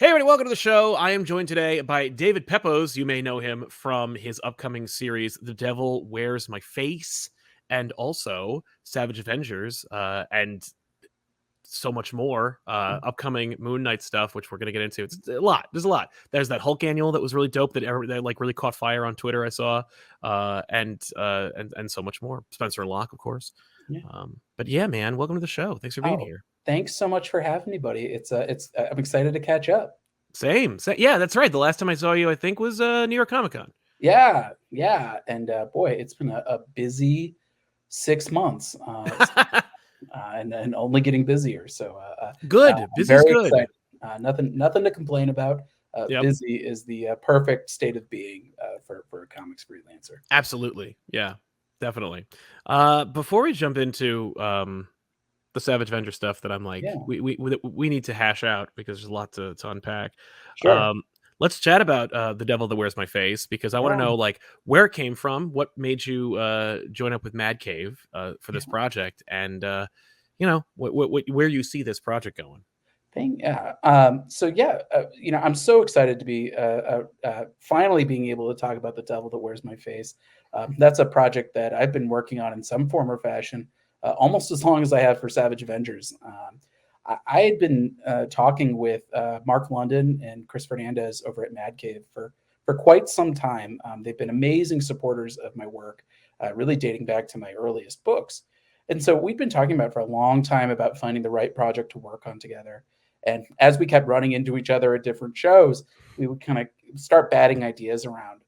Hey, everybody, welcome to the show. I am joined today by David Pepose. You may know him from his upcoming series, The Devil Wears My Face, and also Savage Avengers, and so much more. Upcoming Moon Knight stuff, which we're going to get into. It's a lot. There's a lot. There's that Hulk annual that was really dope that really caught fire on Twitter. I saw, and so much more. Spencer and Locke, of course. Yeah. But yeah, man, welcome to the show. Thanks for being here. Thanks so much for having me, buddy. I'm excited to catch up. Same. Yeah, that's right. The last time I saw you, I think, was New York Comic Con. Yeah. And boy, it's been a busy 6 months, and only getting busier. So Good. I'm Busy's very good. excited. Nothing to complain about. Yep. Busy is the perfect state of being for a comics freelancer. Absolutely. Yeah, definitely. Before we jump into the Savage Avenger stuff that I'm like, Yeah. we need to hash out because there's a lot to unpack. Sure. Let's chat about The Devil That Wears My Face, because I want to know like where it came from, what made you join up with Mad Cave for this project, and where you see this project going. I'm so excited to be finally being able to talk about The Devil That Wears My Face. That's a project that I've been working on in some form or fashion almost as long as I have for Savage Avengers. I had been talking with Mark London and Chris Fernandez over at Mad Cave for quite some time. They've been amazing supporters of my work, really dating back to my earliest books. And so we'd been talking about for a long time about finding the right project to work on together. And as we kept running into each other at different shows, we would kind of start batting ideas around.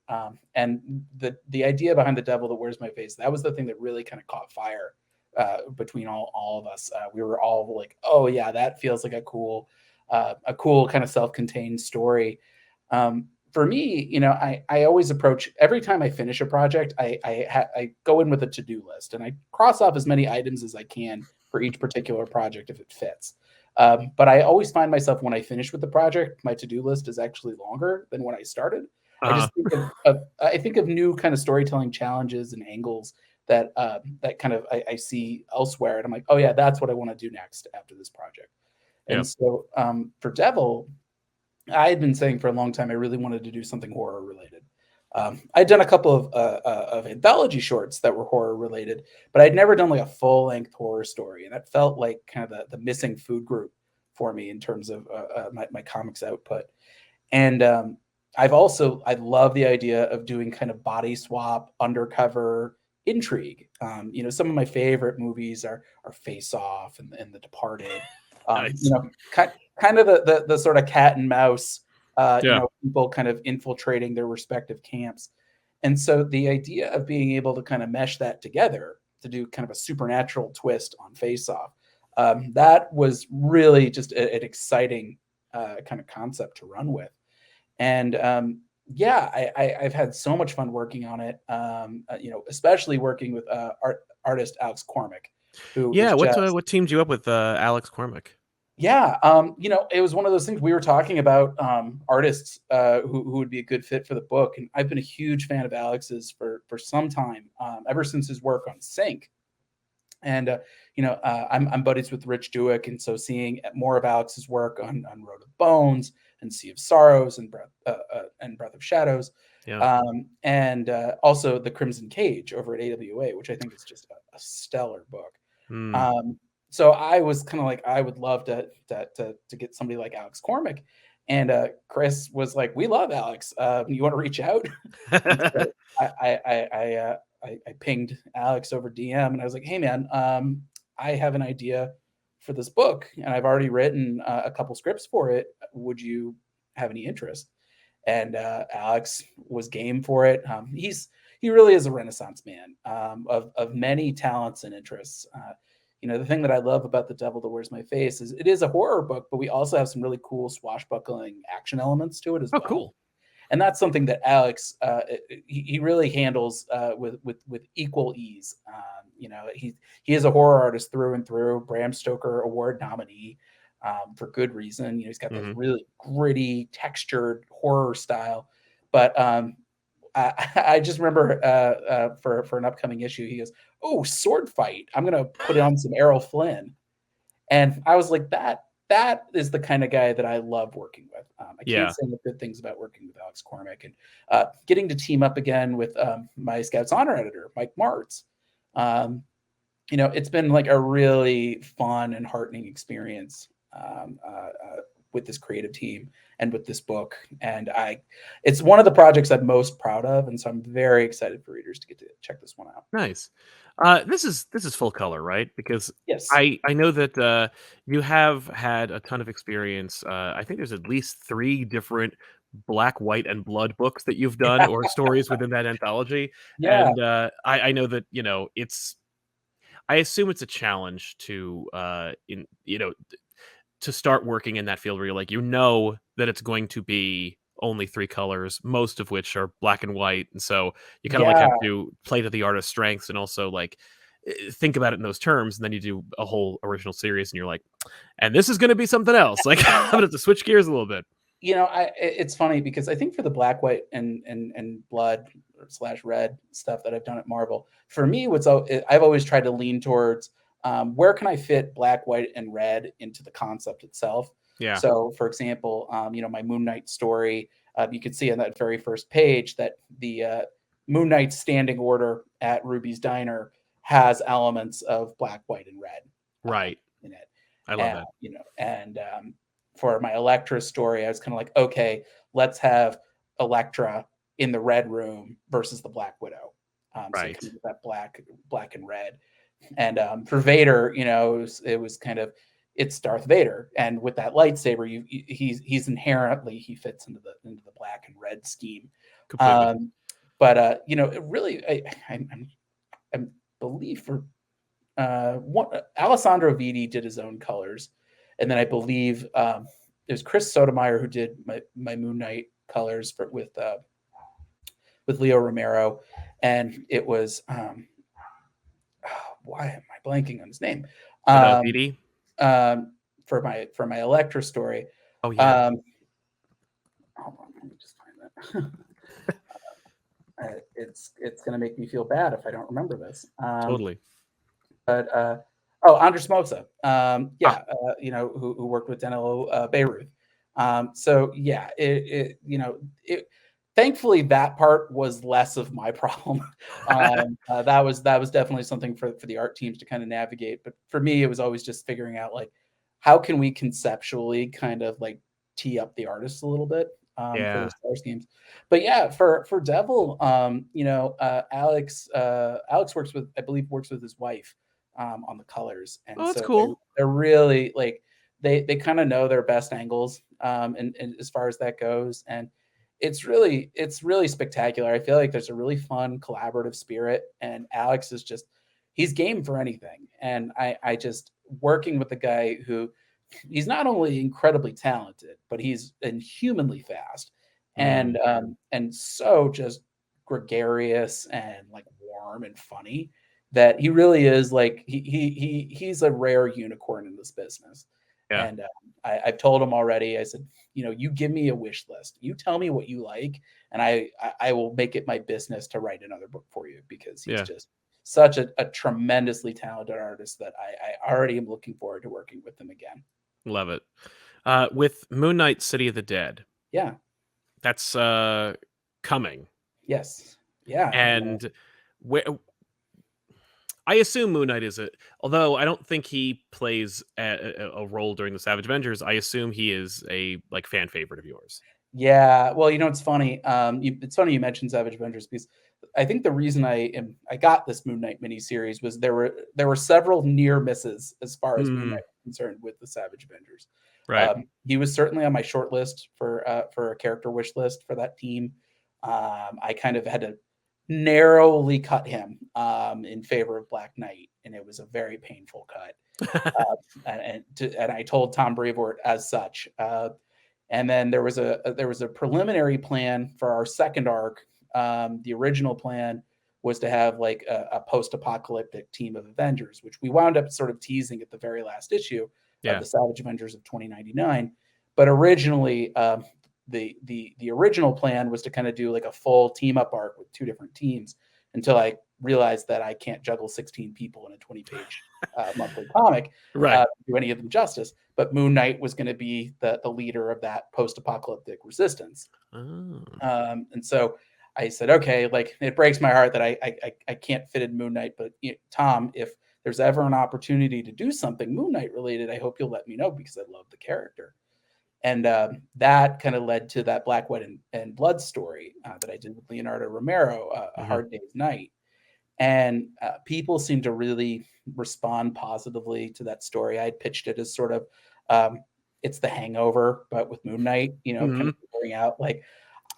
And the idea behind The Devil That Wears My Face, that was the thing that really kind of caught fire between all of us. We were all like, oh yeah, that feels like a cool kind of self-contained story. For me, I always approach every time I finish a project, I go in with a to-do list and I cross off as many items as I can for each particular project if it fits. But I always find myself when I finish with the project, my to-do list is actually longer than when I started. I just think of new kind of storytelling challenges and angles that kind of I see elsewhere, and I'm like, oh yeah, that's what I want to do next after this project. And so for Devil, I had been saying for a long time I really wanted to do something horror related. I'd done a couple of anthology shorts that were horror related, but I'd never done like a full length horror story, and that felt like kind of the missing food group for me in terms of my comics output. And I love the idea of doing kind of body swap, undercover intrigue. Some of my favorite movies are Face Off and The Departed. Nice. Kind of the sort of cat and mouse. People kind of infiltrating their respective camps. And so the idea of being able to kind of mesh that together to do kind of a supernatural twist on Face Off, that was really just an exciting kind of concept to run with. And I've had so much fun working on it, especially working with artist Alex Cormack, who what teamed you up with Alex Cormack? Yeah, it was one of those things we were talking about artists who would be a good fit for the book, and I've been a huge fan of Alex's for some time, ever since his work on Sync. And I'm buddies with Rich Duick, and so seeing more of Alex's work on Road of Bones and Sea of Sorrows and Breath of Shadows, and also The Crimson Cage over at AWA, which I think is just a stellar book. So I was kind of like, I would love to get somebody like Alex Cormack. And Chris was like, we love Alex. You want to reach out? So I pinged Alex over DM and I was like, hey man, I have an idea for this book and I've already written a couple scripts for it. Would you have any interest? And Alex was game for it. He really is a Renaissance man of many talents and interests. The thing that I love about The Devil That Wears My Face is it is a horror book, but we also have some really cool swashbuckling action elements to it as well. Cool. And that's something that Alex he really handles with equal ease. He is a horror artist through and through, Bram Stoker Award nominee for good reason. He's got this really gritty, textured horror style. But I just remember for an upcoming issue, he goes, "Oh, sword fight! I'm gonna put on some Errol Flynn," and I was like, "That that is the kind of guy that I love working with. I can't Yeah. say enough good things about working with Alex Cormack, and getting to team up again with my Scouts Honor editor, Mike Martz. Um, it's been like a really fun and heartening experience with this creative team and with this book. And it's one of the projects I'm most proud of. And so I'm very excited for readers to get to check this one out. Nice. This is full color, right? Because Yes. I know that you have had a ton of experience. I think there's at least 3 different black, white, and blood books that you've done, or stories within that anthology. Yeah. And I know that it's. I assume it's a challenge to to start working in that field where you're like, that it's going to be only 3 colors, most of which are black and white. And so you kind of like Yeah. have to play to the artist's strengths and also like think about it in those terms. And then you do a whole original series and you're like, and this is going to be something else. Like I'm going to have to switch gears a little bit. It's funny because I think for the black, white, and blood / red stuff that I've done at Marvel, for me, I've always tried to lean towards where can I fit black, white, and red into the concept itself. Yeah. So, for example, my Moon Knight story, you could see on that very first page that the Moon Knight standing order at Ruby's Diner has elements of black, white, and red Right. in it. I love that. And for my Elektra story, I was kind of like, okay, let's have Elektra in the red room versus the Black Widow. Right. So that black and red. And for Vader, it was kind of, it's Darth Vader, and with that lightsaber, he's inherently, he fits into the black and red scheme. Completely. But it really, I believe for Alessandro Vitti did his own colors, and then I believe it was Chris Sotomayor who did my Moon Knight colors with Leo Romero, and it was why am I blanking on his name? BD? For my Elektra story. Oh yeah. Hold on, let me just find that. It's gonna make me feel bad if I don't remember this. Totally. But Andres Mosa, who worked with Danilo Beirut. So yeah, thankfully that part was less of my problem. That was definitely something for the art teams to kind of navigate. But for me, it was always just figuring out like how can we conceptually kind of like tee up the artists a little bit for the star schemes. But yeah, for Devil, Alex works with his wife on the colors, and Oh, that's so cool. they're really like they kind of know their best angles and as far as that goes, and it's really spectacular. I feel like there's a really fun collaborative spirit, and Alex is just, he's game for anything. And I just, working with a guy who, he's not only incredibly talented, but he's inhumanly fast and so just gregarious and like warm and funny, that he really is like he's a rare unicorn in this business. Yeah. And I've told him already. I said, you give me a wish list. You tell me what you like, and I will make it my business to write another book for you, because he's just such a tremendously talented artist that I already am looking forward to working with him again. Love it. With Moon Knight City of the Dead. Yeah. That's coming. Yes. Yeah. And where I assume Moon Knight is although I don't think he plays a role during the Savage Avengers, I assume he is a like fan favorite of yours. Yeah, well, it's funny. It's funny you mentioned Savage Avengers, because I think the reason I got this Moon Knight miniseries was there were several near misses as far as Moon Knight is concerned with the Savage Avengers. Right. He was certainly on my short list for a character wish list for that team. I kind of had to narrowly cut him in favor of Black Knight, and it was a very painful cut. And I told Tom Brevoort as such. And then there was a preliminary plan for our second arc. The original plan was to have like a post-apocalyptic team of Avengers, which we wound up sort of teasing at the very last issue of the Savage Avengers of 2099. But originally, the original plan was to kind of do like a full team up arc with two different teams, until I realized that I can't juggle 16 people in a 20-page monthly comic Right. do any of them justice. But Moon Knight was going to be the leader of that post-apocalyptic resistance. Oh. And so I said, okay, like it breaks my heart that I can't fit in Moon Knight, but Tom, if there's ever an opportunity to do something Moon Knight related, I hope you'll let me know because I love the character. And that kind of led to that Black, White, and Blood story that I did with Leonardo Romero, A Mhm. Hard Day's Night. And people seem to really respond positively to that story. I pitched it as sort of it's the Hangover, but with Moon Knight, kind of Mhm. figuring out like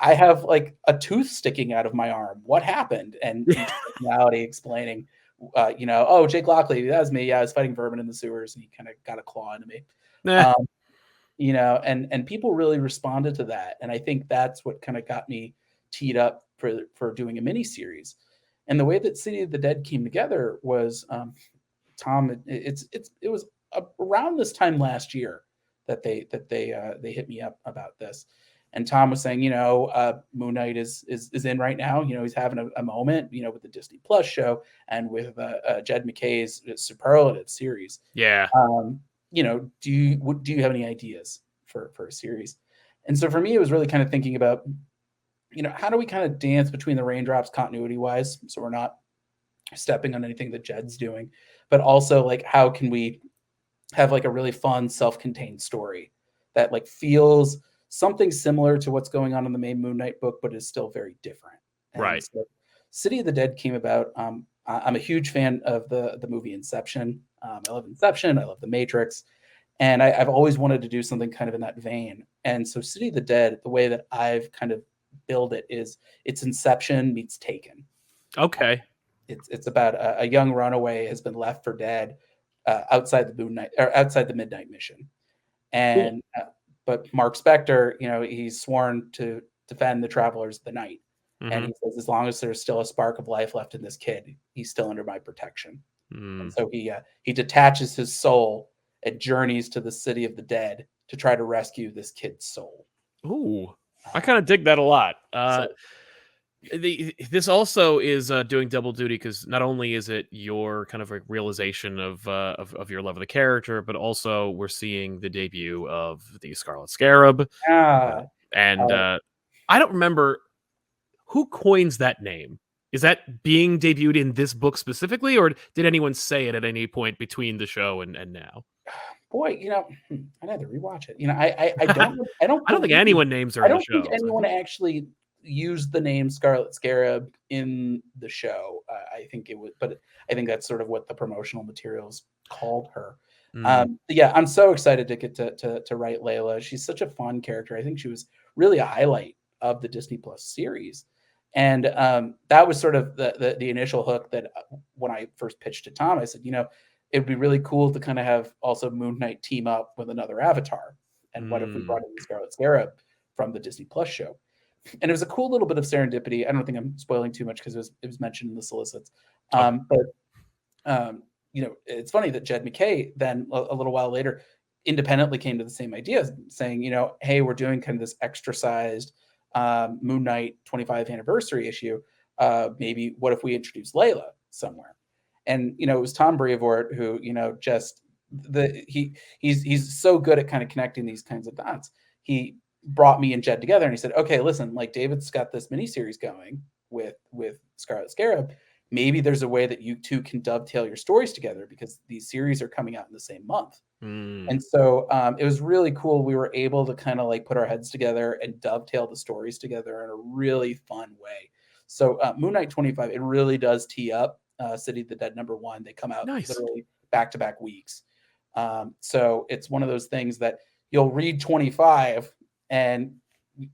I have like a tooth sticking out of my arm. What happened? And each personality explaining, oh, Jake Lockley, that was me. Yeah, I was fighting vermin in the sewers, and he kind of got a claw into me. Nah. Um, and people really responded to that, and I think that's what kind of got me teed up for doing a mini series. And the way that City of the Dead came together was Tom. It was around this time last year that they hit me up about this, and Tom was saying, Moon Knight is in right now. He's having a moment, with the Disney Plus show and with Jed McKay's superlative series. Yeah. Do you have any ideas for a series? And so for me, it was really kind of thinking about, how do we kind of dance between the raindrops continuity wise, so we're not stepping on anything that Jed's doing, but also like how can we have like a really fun self-contained story that like feels something similar to what's going on in the main Moon Knight book, but is still very different. And Right. so City of the Dead came about. I'm a huge fan of the movie Inception. I love Inception. I love The Matrix. And I've always wanted to do something kind of in that vein. And so City of the Dead, the way that I've kind of build it is it's Inception meets Taken. Okay. It's about a young runaway has been left for dead outside the Moon Knight or outside the Midnight Mission, Cool. and but Mark Spector, he's sworn to defend the travelers of the night, and Mhm. he says as long as there's still a spark of life left in this kid, he's still under my protection. And Mm. so he detaches his soul and journeys to the city of the dead to try to rescue this kid's soul. Ooh. I Uh, kinda dig that a lot. so This also is doing double duty because not only is it your kind of like realization of your love of the character, but also we're seeing the debut of the Scarlet Scarab, yeah, and uh, I don't remember who coins that name. Is that being debuted in this book specifically, or did anyone say it at any point between the show and now? boy, I'd have to rewatch it. I don't I don't I don't think believe anyone names her I in the don't think show. So. anyone actually used the name Scarlet Scarab in the show. I think it was, but I think that's sort of what the promotional materials called her. Mm, But yeah, I'm so excited to get to write Layla. She's such a fun character. I think she was really a highlight of the Disney Plus series, and that was sort of the initial hook that when I first pitched to Tom, I said, it would be really cool to kind of have also Moon Knight team up with another Avatar. And what if we mm, brought in the Scarlet Scarab from the Disney Plus show? And it was a cool little bit of serendipity. I don't think I'm spoiling too much because it was mentioned in the solicits. okay. But it's funny that Jed McKay then a little while later independently came to the same idea, saying, hey, we're doing kind of this extra sized Moon Knight 25th anniversary issue. Maybe what if we introduce Layla somewhere? And it was Tom Brevoort who just he's so good at kind of connecting these kinds of dots. He brought me and Jed together, and he said, okay, listen, like David's got this miniseries going with Scarlet Scarab. Maybe there's a way that you two can dovetail your stories together because these series are coming out in the same month. Mm, And so it was really cool. We were able to kind of like put our heads together and dovetail the stories together in a really fun way. So Moon Knight 25, it really does tee up City of the Dead #1. They come out nice. literally back-to-back weeks. So it's one of those things that you'll read 25 and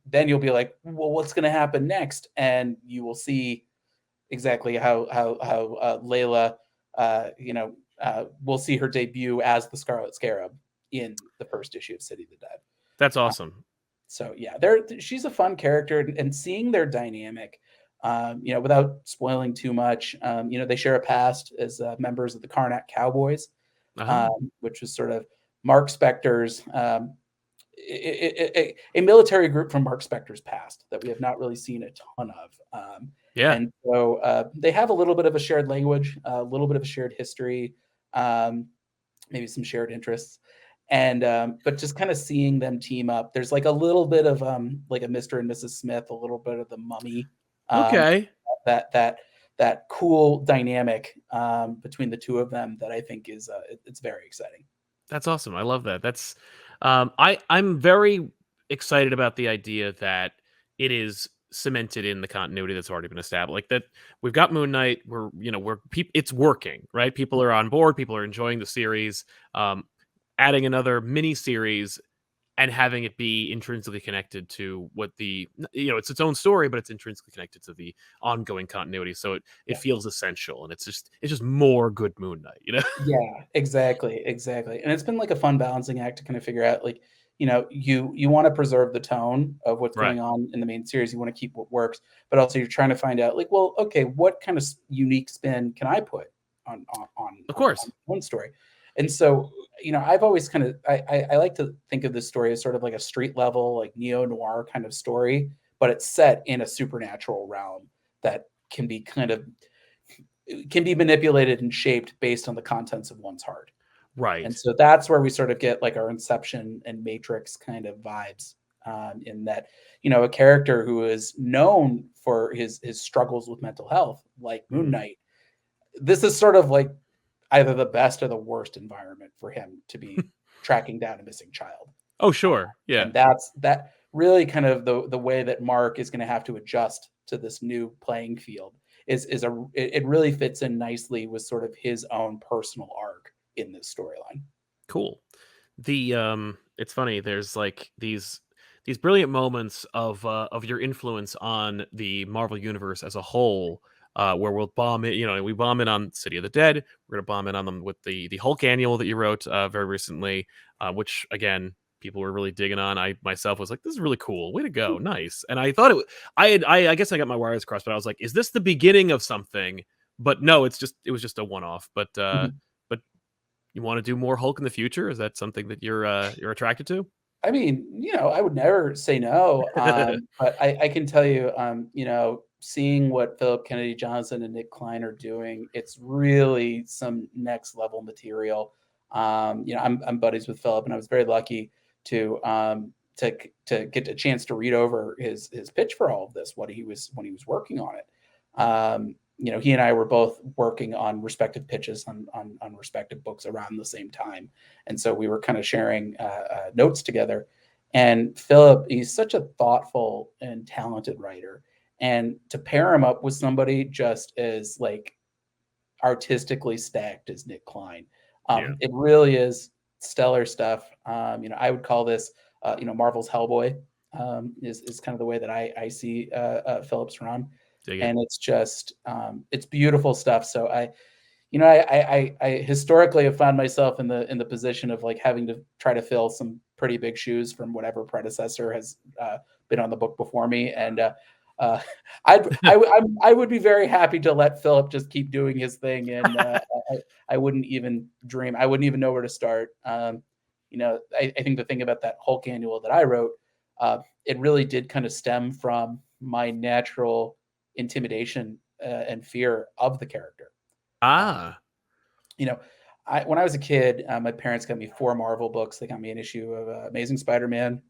then you'll be like, well, what's going to happen next? And you will see exactly how Layla, we'll see her debut as the Scarlet Scarab in the first issue of City of the Dead. That's Uh, awesome. so yeah, she's a fun character, and seeing their dynamic, without spoiling too much, they share a past as members of the Karnak Cowboys, Uh-huh. which was sort of Mark Spector's a military group from Mark Spector's past that we have not really seen a ton of. Yeah. And so they have a little bit of a shared language, a little bit of a shared history. maybe some shared interests. And but just kind of seeing them team up, there's like a little bit of like a Mr. and Mrs. Smith, a little bit of the Mummy, um, Okay. that that that cool dynamic between the two of them that I think is it's very exciting. That's awesome. I love that. That's I'm very excited about the idea that it is cemented in the continuity that's already been established. Like that we've got Moon Knight, it's working, right? People are on board, people are enjoying the series. Adding another mini series and having it be intrinsically connected to what it's its own story, but it's intrinsically connected to the ongoing continuity. So it Yeah. feels essential, and it's just more good Moon Knight, you know? Yeah, exactly, exactly. And it's been like a fun balancing act to kind of figure out like, you want to preserve the tone of what's Right. going on in the main series. You want to keep what works, but also you're trying to find out like, well, okay, what kind of unique spin can I put Of on course. one story? And so, I've always kind of I like to think of this story as sort of like a street level, like neo noir kind of story, but it's set in a supernatural realm that can be manipulated and shaped based on the contents of one's heart. And Right. so that's where we sort of get like our Inception and Matrix kind of vibes, in that, a character who is known for his struggles with mental health, like Moon Mhm. Knight. This is sort of like either the best or the worst environment for him to be tracking down a missing child. Oh, Uh, sure. Yeah. and that really kind of the way that Mark is going to have to adjust to this new playing field it really fits in nicely with sort of his own personal arc in this storyline. Cool. It's funny, there's, like, these brilliant moments of your influence on the Marvel Universe as a whole, where we'll bomb it we bomb it on City of the Dead, we're gonna bomb it on them with the Hulk annual that you wrote, very recently, which, again, people were really digging on. I myself was like, "This is really cool. Way to go. Nice." And I thought I guess I got my wires crossed, but I was like, "Is this the beginning of something?" But no, it was just a one-off, Mhm. but you wanna do more Hulk in the future? Is that something that you're attracted to? I mean, I would never say no, but I can tell you, seeing what Philip Kennedy Johnson and Nick Klein are doing, it's really some next level material. I'm buddies with Philip, and I was very lucky to to get a chance to read over his pitch for all of this, what he was when he was working on it. He and I were both working on respective pitches on respective books around the same time, and so we were kind of sharing notes together. And Philip, he's such a thoughtful and talented writer, and to pair him up with somebody just as like artistically stacked as Nick Klein, Yeah. it really is stellar stuff. I would call this, Marvel's Hellboy, is kind of the way that I see Philip's run, Dig it. and it's just it's beautiful stuff. So I historically have found myself in the position of like having to try to fill some pretty big shoes from whatever predecessor has been on the book before me, and uh, I would be very happy to let Philip just keep doing his thing, and I wouldn't even dream. I wouldn't even know where to start. I think the thing about that Hulk annual that I wrote, it really did kind of stem from my natural intimidation and fear of the character. Uh, Ah. you know, when I was a kid, my parents got me 4 Marvel books. They got me an issue of Amazing Spider-Man,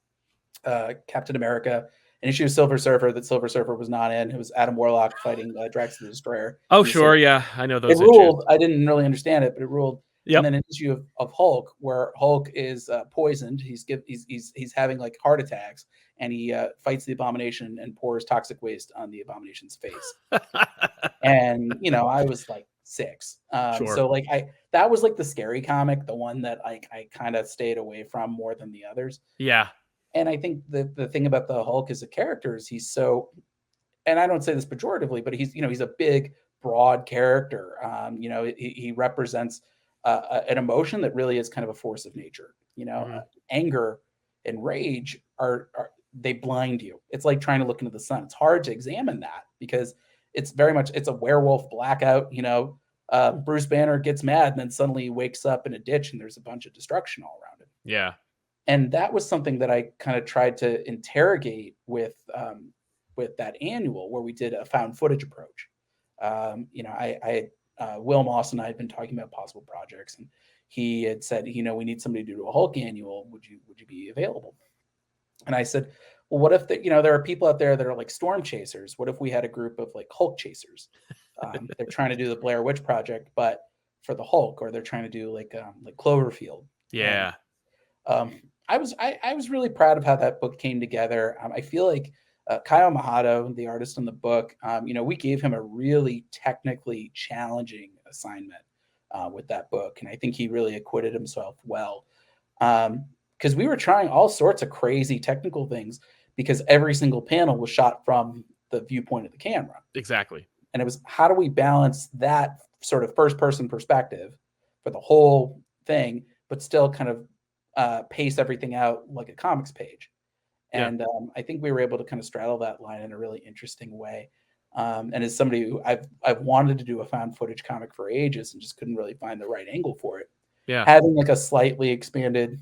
Captain America, an issue of Silver Surfer that Silver Surfer was not in. It was Adam Warlock fighting Drax the Destroyer Oh, in the Silver. sure, yeah, I know It those issues. ruled. I didn't really understand it, but it ruled. And Yep. then an issue of Hulk where Hulk is poisoned. He's having like heart attacks, and he fights the Abomination and pours toxic waste on the Abomination's face. And I was like 6. Sure. So like I that was like the scary comic, the one that like I kind of stayed away from more than the others. Yeah. And I think the thing about the Hulk as a character is he's so, and I don't say this pejoratively, but he's a big, broad character. He represents an emotion that really is kind of a force of nature. Mhm. Anger and rage are they blind you. It's like trying to look into the sun. It's hard to examine that because it's a werewolf blackout. Bruce Banner gets mad and then suddenly he wakes up in a ditch and there's a bunch of destruction all around him. Yeah. And that was something that I kind of tried to interrogate with that annual where we did a found footage approach. I Will Moss and I had been talking about possible projects, and he had said, we need somebody to do a Hulk annual. Would you be available? And I said, well, what if there are people out there that are like storm chasers? What if we had a group of like Hulk chasers? They're trying to do the Blair Witch Project, but for the Hulk, or they're trying to do like Cloverfield. And Yeah, I was really proud of how that book came together. I feel like Kyle Mahato, the artist in the book, we gave him a really technically challenging assignment with that book, and I think he really acquitted himself well. Because we were trying all sorts of crazy technical things, because every single panel was shot from the viewpoint of the camera. exactly. And it was, how do we balance that sort of first person perspective for the whole thing, but still kind of pace everything out like a comics page. Yeah. And I think we were able to kind of straddle that line in a really interesting way. And as somebody who I've wanted to do a found footage comic for ages and just couldn't really find the right angle for it, Yeah. having like a slightly expanded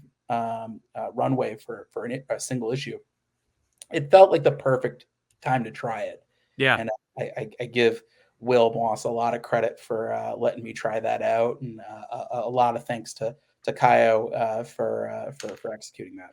runway for a single issue, it felt like the perfect time to try it. Yeah. And I give Will Moss a lot of credit for letting me try that out, and a lot of thanks to Kaio for executing that.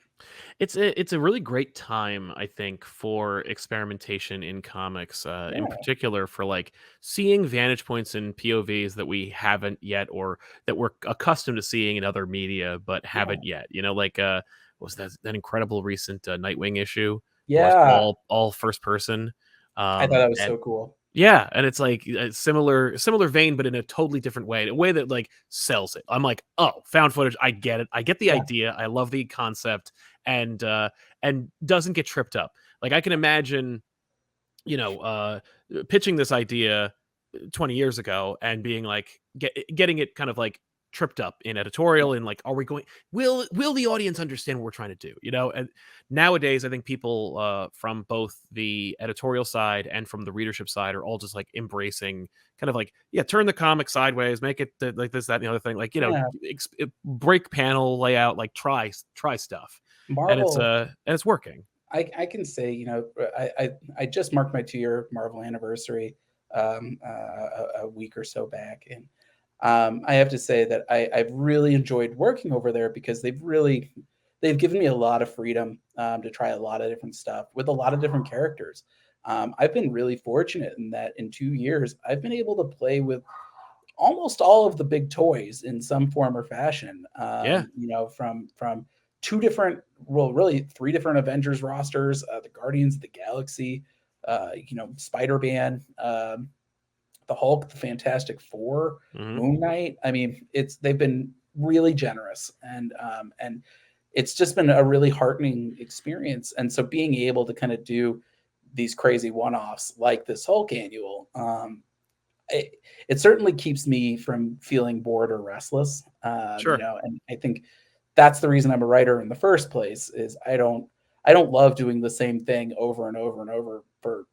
It's a really great time, I think, for experimentation in comics, in Yeah, particular for like seeing vantage points and POVs that we haven't yet, or that we're accustomed to seeing in other media but yeah, haven't yet. Like what was that incredible recent Nightwing issue was yeah. all first person, I thought that was and so cool. yeah, and it's like a similar vein, but in a totally different way, a way that like sells it. I'm like, oh, found footage. I get it. I get the Yeah, idea. I love the concept, and doesn't get tripped up. Like I can imagine, you know, uh, pitching this idea 20 years ago and being like getting it kind of like tripped up in editorial, and like, are we going, will the audience understand what we're trying to do, and nowadays I think people from both the editorial side and from the readership side are all just like embracing kind of like, yeah, turn the comic sideways, make it like this, that, and the other thing, like, yeah. break panel layout, like try stuff, Marvel. and it's working. I can say, I just marked my 2-year Marvel anniversary a week or so back, and I have to say that I've really enjoyed working over there, because they've given me a lot of freedom to try a lot of different stuff with a lot of different characters. I've been really fortunate in that in 2 years I've been able to play with almost all of the big toys in some form or fashion. Yeah. From two different, well, really three different Avengers rosters, the Guardians of the Galaxy, Spider-Man, the Hulk, the Fantastic Four, Hmm. Moon Knight. I mean, they've been really generous, and it's just been a really heartening experience. And so being able to kind of do these crazy one-offs like this Hulk annual, it certainly keeps me from feeling bored or restless. Sure. And I think that's the reason I'm a writer in the first place. Is I don't love doing the same thing over and over and over for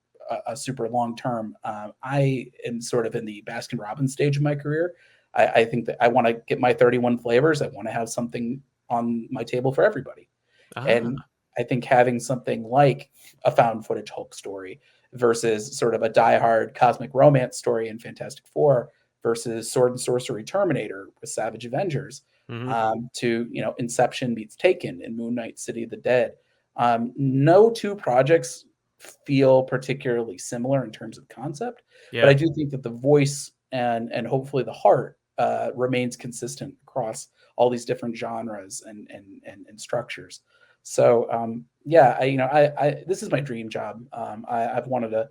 a super long term. I am sort of in the Baskin Robbins stage of my career. I think that I want to get my 31 flavors. I want to have something on my table for everybody. And Ah. I think having something like a found footage Hulk story versus sort of a diehard cosmic romance story in Fantastic Four versus Sword and Sorcery Terminator with Savage Avengers, Hmm. to Inception meets Taken and Moon Knight City of the Dead. No two projects feel particularly similar in terms of concept, but I Yeah. do think that the voice and hopefully the heart remains consistent across all these different genres and structures. So yeah, this is my dream job. I've wanted to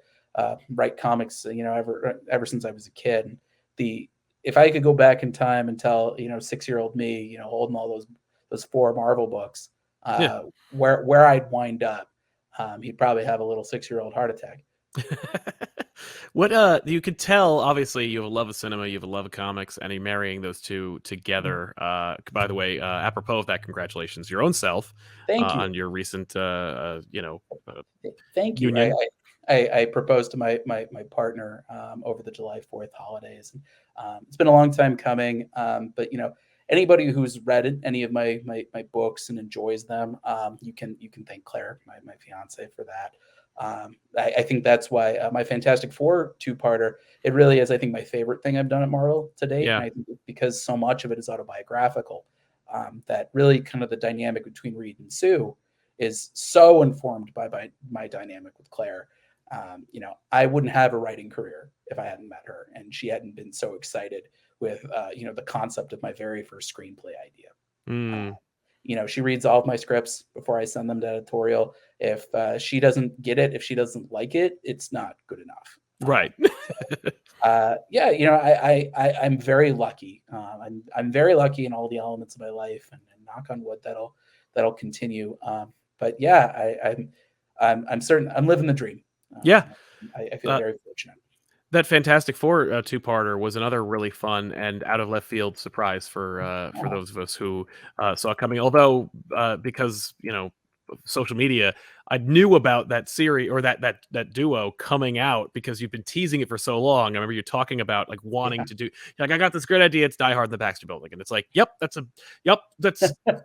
write comics, ever since I was a kid. The If I could go back in time and tell 6-year-old me, holding all those 4 Marvel books, Yeah. where I'd wind up, he'd probably have a little 6-year-old heart attack. What you could tell, obviously you have a love of cinema, you have a love of comics, and you're marrying those two together. By the way, apropos of that, congratulations your own self Thank you. on your recent Thank you. union. I proposed to my partner over the July 4th holidays. And, it's been a long time coming, but anybody who's read any of my books and enjoys them, you can thank Claire, my fiance, for that. I think that's why my Fantastic Four two-parter, it really is, I think, my favorite thing I've done at Marvel to date. Yeah. And I think because so much of it is autobiographical, that really kind of the dynamic between Reed and Sue is so informed by my dynamic with Claire. I wouldn't have a writing career if I hadn't met her, and she hadn't been so excited with, the concept of my very first screenplay idea. Mm. She reads all of my scripts before I send them to editorial. If she doesn't get it, if she doesn't like it, it's not good enough. Right. Yeah, I'm very lucky. I'm very lucky in all the elements of my life, and knock on wood, that'll continue. But yeah, I'm certain I'm living the dream. Yeah. I feel Uh, very fortunate. that Fantastic Four two-parter was another really fun and out of left field surprise for Oh, those of us who saw it coming. Although because of social media, I knew about that series or that duo coming out because you've been teasing it for so long. I remember you talking about like wanting yeah. to do like I got this great idea. It's Die Hard in the Baxter Building, and it's like,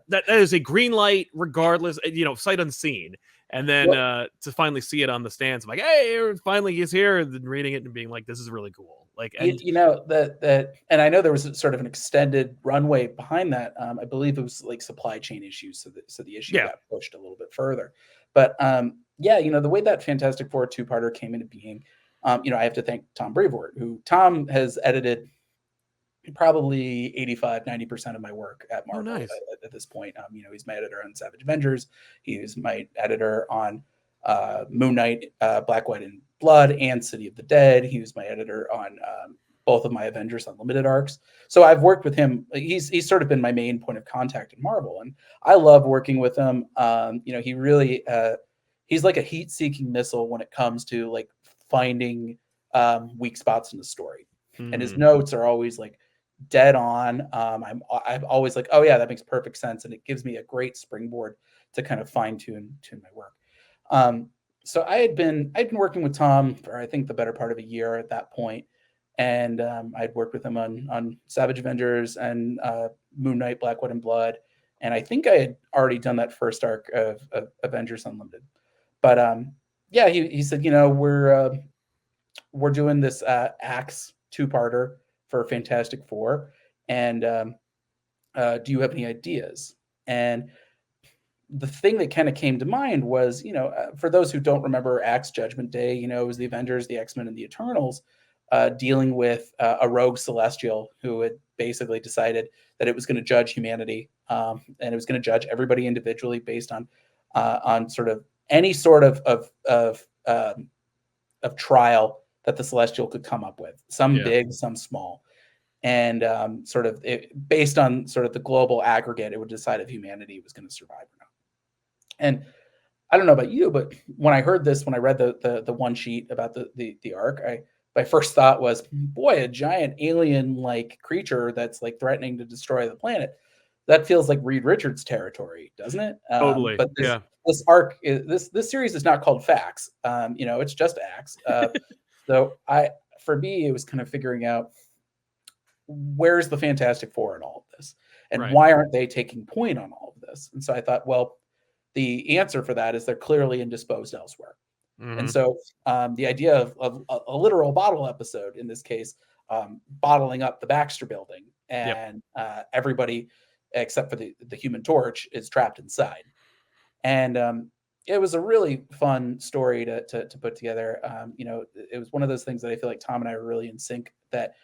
that is a green light, regardless, sight unseen. And then Well, to finally see it on the stands, I'm like, hey, finally he's here. And then reading it and being like, this is really cool. Like, and that, and I know there was sort of an extended runway behind that. I believe it was like supply chain issues, so the issue yeah, got pushed a little bit further. But yeah, the way that Fantastic Four two-parter came into being, I have to thank Tom Brevoort, who Tom has edited probably 85-90% of my work at oh Marvel nice, at this point. He's my editor on Savage Avengers. He's my editor on Moon Knight, Black, White, and Blood, and City of the Dead. He was my editor on both of my Avengers Unlimited arcs. So I've worked with him. He's sort of been my main point of contact in Marvel, and I love working with him. He really he's like a heat-seeking missile when it comes to like finding weak spots in the story, and his mm, notes are always like dead on. I'm always like, oh yeah, that makes perfect sense, and it gives me a great springboard to kind of tune my work. Um, so I'd been working with Tom for I think the better part of a year at that point, and I'd worked with him on Savage Avengers and Moon Knight, Black, White, and Blood, and I think I had already done that first arc of Avengers Unlimited. But yeah, he said, we're doing this Axe two-parter for Fantastic Four, and do you have any ideas? And the thing that kind of came to mind was, for those who don't remember Axe Judgment Day, it was the Avengers, the X-Men, and the Eternals dealing with a rogue Celestial who had basically decided that it was going to judge humanity, and it was going to judge everybody individually based on sort of any sort of trial that the Celestial could come up with, some yeah, big, some small, and based on sort of the global aggregate, it would decide if humanity was going to survive or not. And I don't know about you, but when I heard this, when I read the one sheet about the arc, my first thought was, boy, a giant alien like creature that's like threatening to destroy the planet. That feels like Reed Richards territory, doesn't it? totally, But yeah, this arc, this series is not called Facts. It's just Acts. So for me, it was kind of figuring out where's the Fantastic Four in all of this, and right, why aren't they taking point on all of this? And so I thought, well, the answer for that is they're clearly indisposed elsewhere. And hmm, so the idea of a literal bottle episode in this case, bottling up the Baxter building, yep, and everybody except for the Human Torch is trapped inside. And it was a really fun story to put together. It was one of those things that I feel like Tom and I were really in sync, that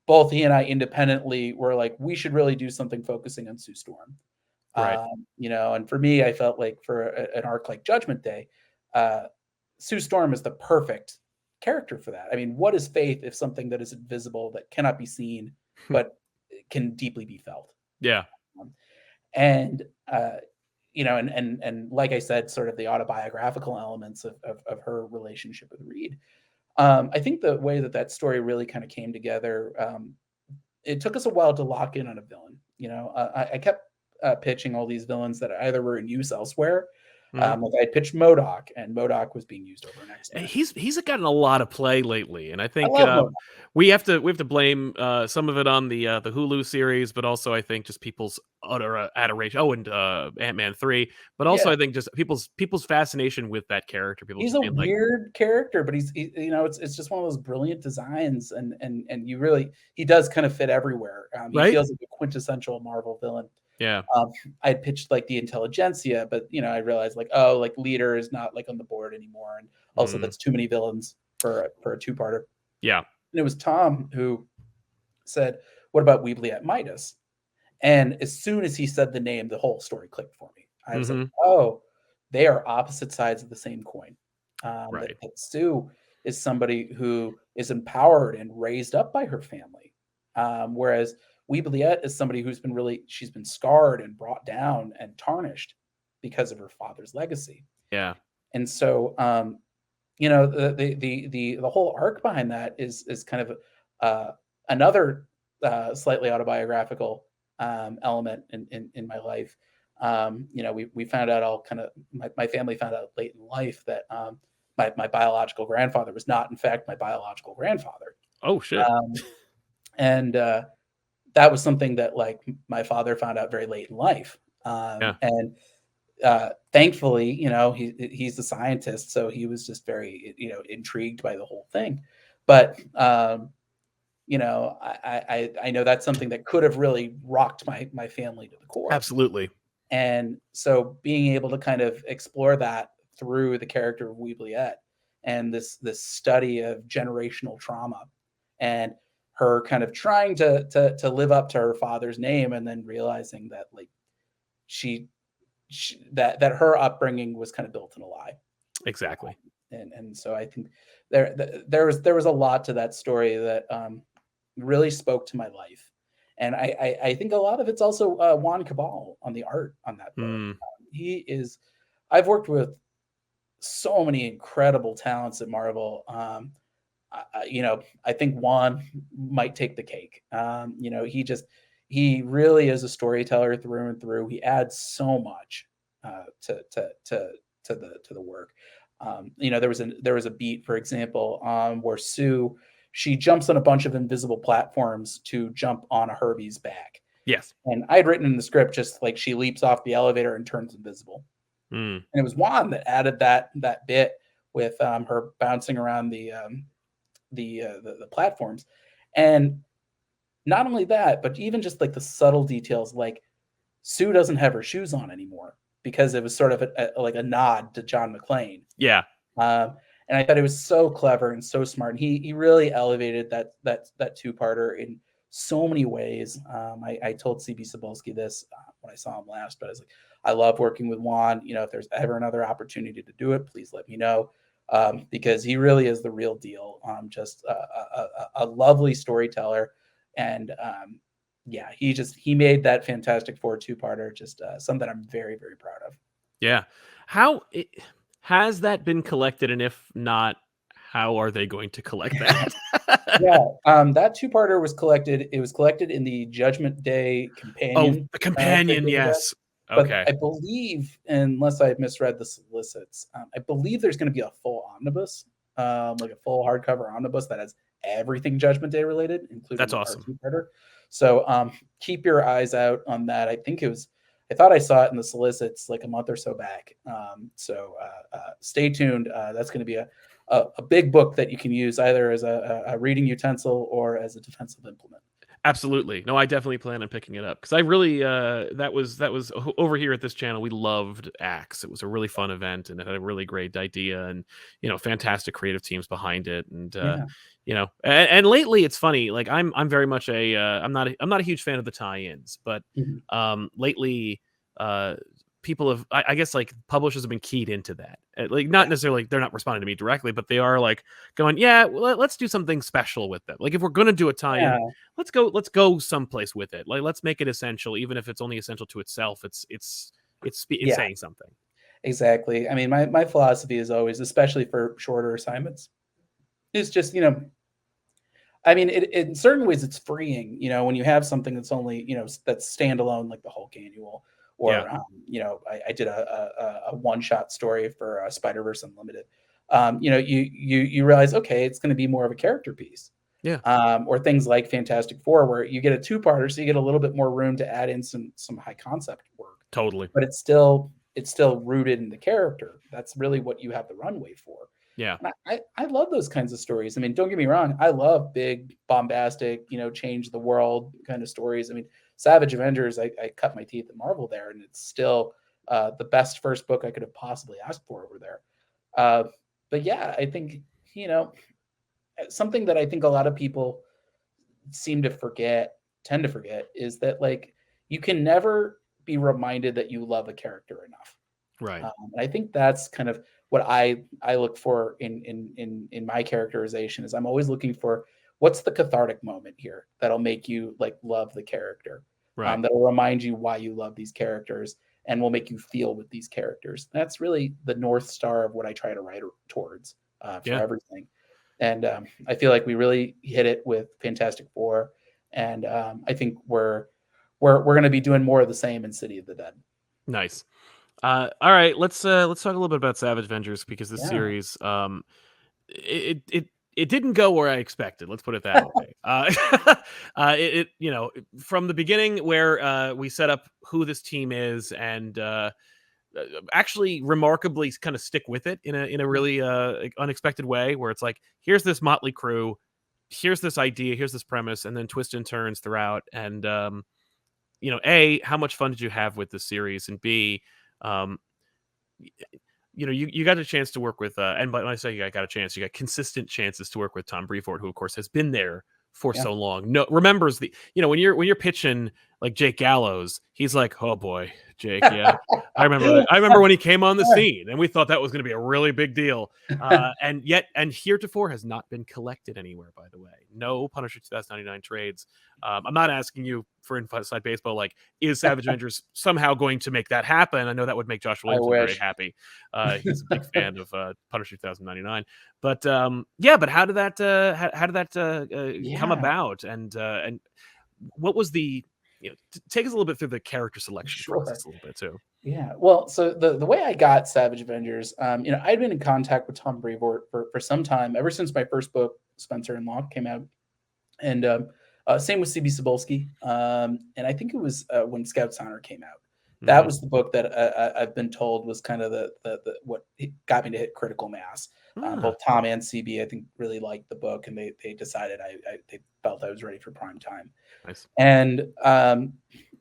both he and I independently were like, we should really do something focusing on Sue Storm. right, And for me, I felt like for an arc like Judgment Day, uh, Sue Storm is the perfect character for that. I mean, what is faith if something that is invisible, that cannot be seen, but can deeply be felt? yeah, Um, and and like I said, sort of the autobiographical elements of her relationship with Reed. I think the way that story really kind of came together, it took us a while to lock in on a villain. I kept pitching all these villains that either were in use elsewhere, Mhm. Like I pitched MODOK, and MODOK was being used over in X-Men. He's gotten a lot of play lately, and I I think love MODOK. we have to blame some of it on the Hulu series, but also I think just people's utter adoration. Oh, and Ant-Man 3, but also Yeah. I think just people's fascination with that character. People He's just a being like, weird character, but it's just one of those brilliant designs, and you really he does kind of fit everywhere. He right? feels like a quintessential Marvel villain. Yeah. I pitched like the intelligentsia, but I realized like, oh, like leader is not like on the board anymore, and also Mm, that's too many villains for a two-parter. yeah. And it was Tom who said, "What about Weebly at Midas?" And as soon as he said the name, the whole story clicked for me. I was like, Mhm. "Oh, they are opposite sides of the same coin." Right. That Sue is somebody who is empowered and raised up by her family, whereas Weebliette is somebody she's been scarred and brought down and tarnished because of her father's legacy. Yeah. And so, the whole arc behind that is kind of uh, another slightly autobiographical element in my life. We found out all kind of my family found out late in life that my biological grandfather was not in fact my biological grandfather, Oh shit. um, and that was something that like my father found out very late in life, Yeah. and thankfully, he's a scientist, so he was just very, intrigued by the whole thing. But I know that's something that could have really rocked my family to the core. Absolutely. And so being able to kind of explore that through the character of Weebliette and this study of generational trauma and her kind of trying to live up to her father's name and then realizing that like she that her upbringing was kind of built in a lie. Exactly. And so I think there was a lot to that story that really spoke to my life, and I think a lot of it's also Juan Cabal on the art on that book. Mm, He is I've worked with so many incredible talents at Marvel. I think Juan might take the cake. He really is a storyteller through and through. He adds so much to the work. There was a beat, for example, where Sue she jumps on a bunch of invisible platforms to jump on a Herbie's back, yes. and I had written in the script just like she leaps off the elevator and turns invisible, Mm, and it was Juan that added that bit with her bouncing around the platforms. And not only that, but even just like the subtle details, like Sue doesn't have her shoes on anymore because it was sort of like a nod to John McClane. yeah. Um, and I thought it was so clever and so smart. And he really elevated that two parter in so many ways. I told CB Cebulski this when I saw him last, but I was like, I love working with Juan. If there's ever another opportunity to do it, please let me know. Because he really is the real deal. Just a lovely storyteller, and yeah, he made that Fantastic Four two-parter just something I'm very very proud of. Yeah. How has that been collected, and if not, how are they going to collect that? Yeah, that two-parter was collected. It was collected in the Judgment Day Oh, companion the companion, trade paperback, yes. but Okay. I believe, unless I misread the solicits, I believe there's going to be a full omnibus, like a full hardcover omnibus that has everything Judgment Day related, including That's the part awesome. two-parter. So keep your eyes out on that. I thought I saw it in the solicits like a month or so back. So stay tuned. That's going to be a big book that you can use either as a reading utensil or as a defensive implement. Absolutely. No, I definitely plan on picking it up because I really that was over here at this channel. We loved Axe. It was a really fun event and it had a really great idea and fantastic creative teams behind it. And Yeah. and lately it's funny. Like I'm very much I'm not a huge fan of the tie-ins, but Mhm. lately people have I guess like publishers have been keyed into that. Like Yeah. not necessarily they're not responding to me directly, but they are like going, yeah, well, let's do something special with them. Like if we're gonna do a tie-in, Yeah. let's go someplace with it. Like let's make it essential, even if it's only essential to itself. It's Yeah. saying something. Exactly. I mean, my philosophy is always, especially for shorter assignments, is just, I mean, in certain ways it's freeing, when you have something that's only, that's standalone, like the Hulk annual, Yeah. or I did a one shot story for Spider-Verse Unlimited. You realize, okay, it's going to be more of a character piece. Yeah. Or things like Fantastic Four, where you get a two-parter, so you get a little bit more room to add in some high concept work, Totally. but it's still rooted in the character. That's really what you have the runway for. Yeah. And I love those kinds of stories. I mean, don't get me wrong, I love big, bombastic, change the world kind of stories. I mean, Savage Avengers, I cut my teeth at Marvel there, and it's still the best first book I could have possibly asked for over there. But yeah, I think, something that I think a lot of people tend to forget, is that like you can never be reminded that you love a character enough. Right. And I think that's kind of what I look for in my characterization. Is I'm always looking for what's the cathartic moment here that'll make you like love the character, Right. that'll remind you why you love these characters and will make you feel with these characters. That's really the North Star of what I try to write towards for Yeah. everything. And I feel like we really hit it with Fantastic Four, and I think we're going to be doing more of the same in City of the Dead. Nice. All right, let's talk a little bit about Savage Avengers, because this Yeah. series, it didn't go where I expected. Let's put it that way. From the beginning, where we set up who this team is, and actually remarkably kind of stick with it in a really like, unexpected way, where it's like, here's this motley crew, here's this idea, here's this premise, and then twists and turns throughout. And A, how much fun did you have with this series, and B, um, you got a chance to work with, and when I say you got a chance, you got consistent chances to work with Tom Brevoort, who of course has been there for Yeah. so long. No, remembers the, when you're pitching like Jake Gallows, he's like, oh boy, Jake, yeah, I remember that. I remember when he came on the scene, and we thought that was going to be a really big deal. And heretofore has not been collected anywhere. By the way, no Punisher 2099 trades. I'm not asking you for inside baseball, like, is Savage Avengers somehow going to make that happen? I know that would make Josh I Williamson very wish. happy. He's a big fan of Punisher 2099. But but how did that come Yeah, about? And what was the take us a little bit through the character selection sure. process a little bit too. Yeah. Well, so the way I got Savage Avengers, I'd been in contact with Tom Brevoort for some time, ever since my first book, Spencer and Locke, came out. And same with CB Cebulski. And I think it was when Scout's Honor came out. That Mhm. was the book that I've been told was kind of the what got me to hit critical mass. Ah, Both Tom and CB, I think, really liked the book, and they decided they felt I was ready for prime time. nice. And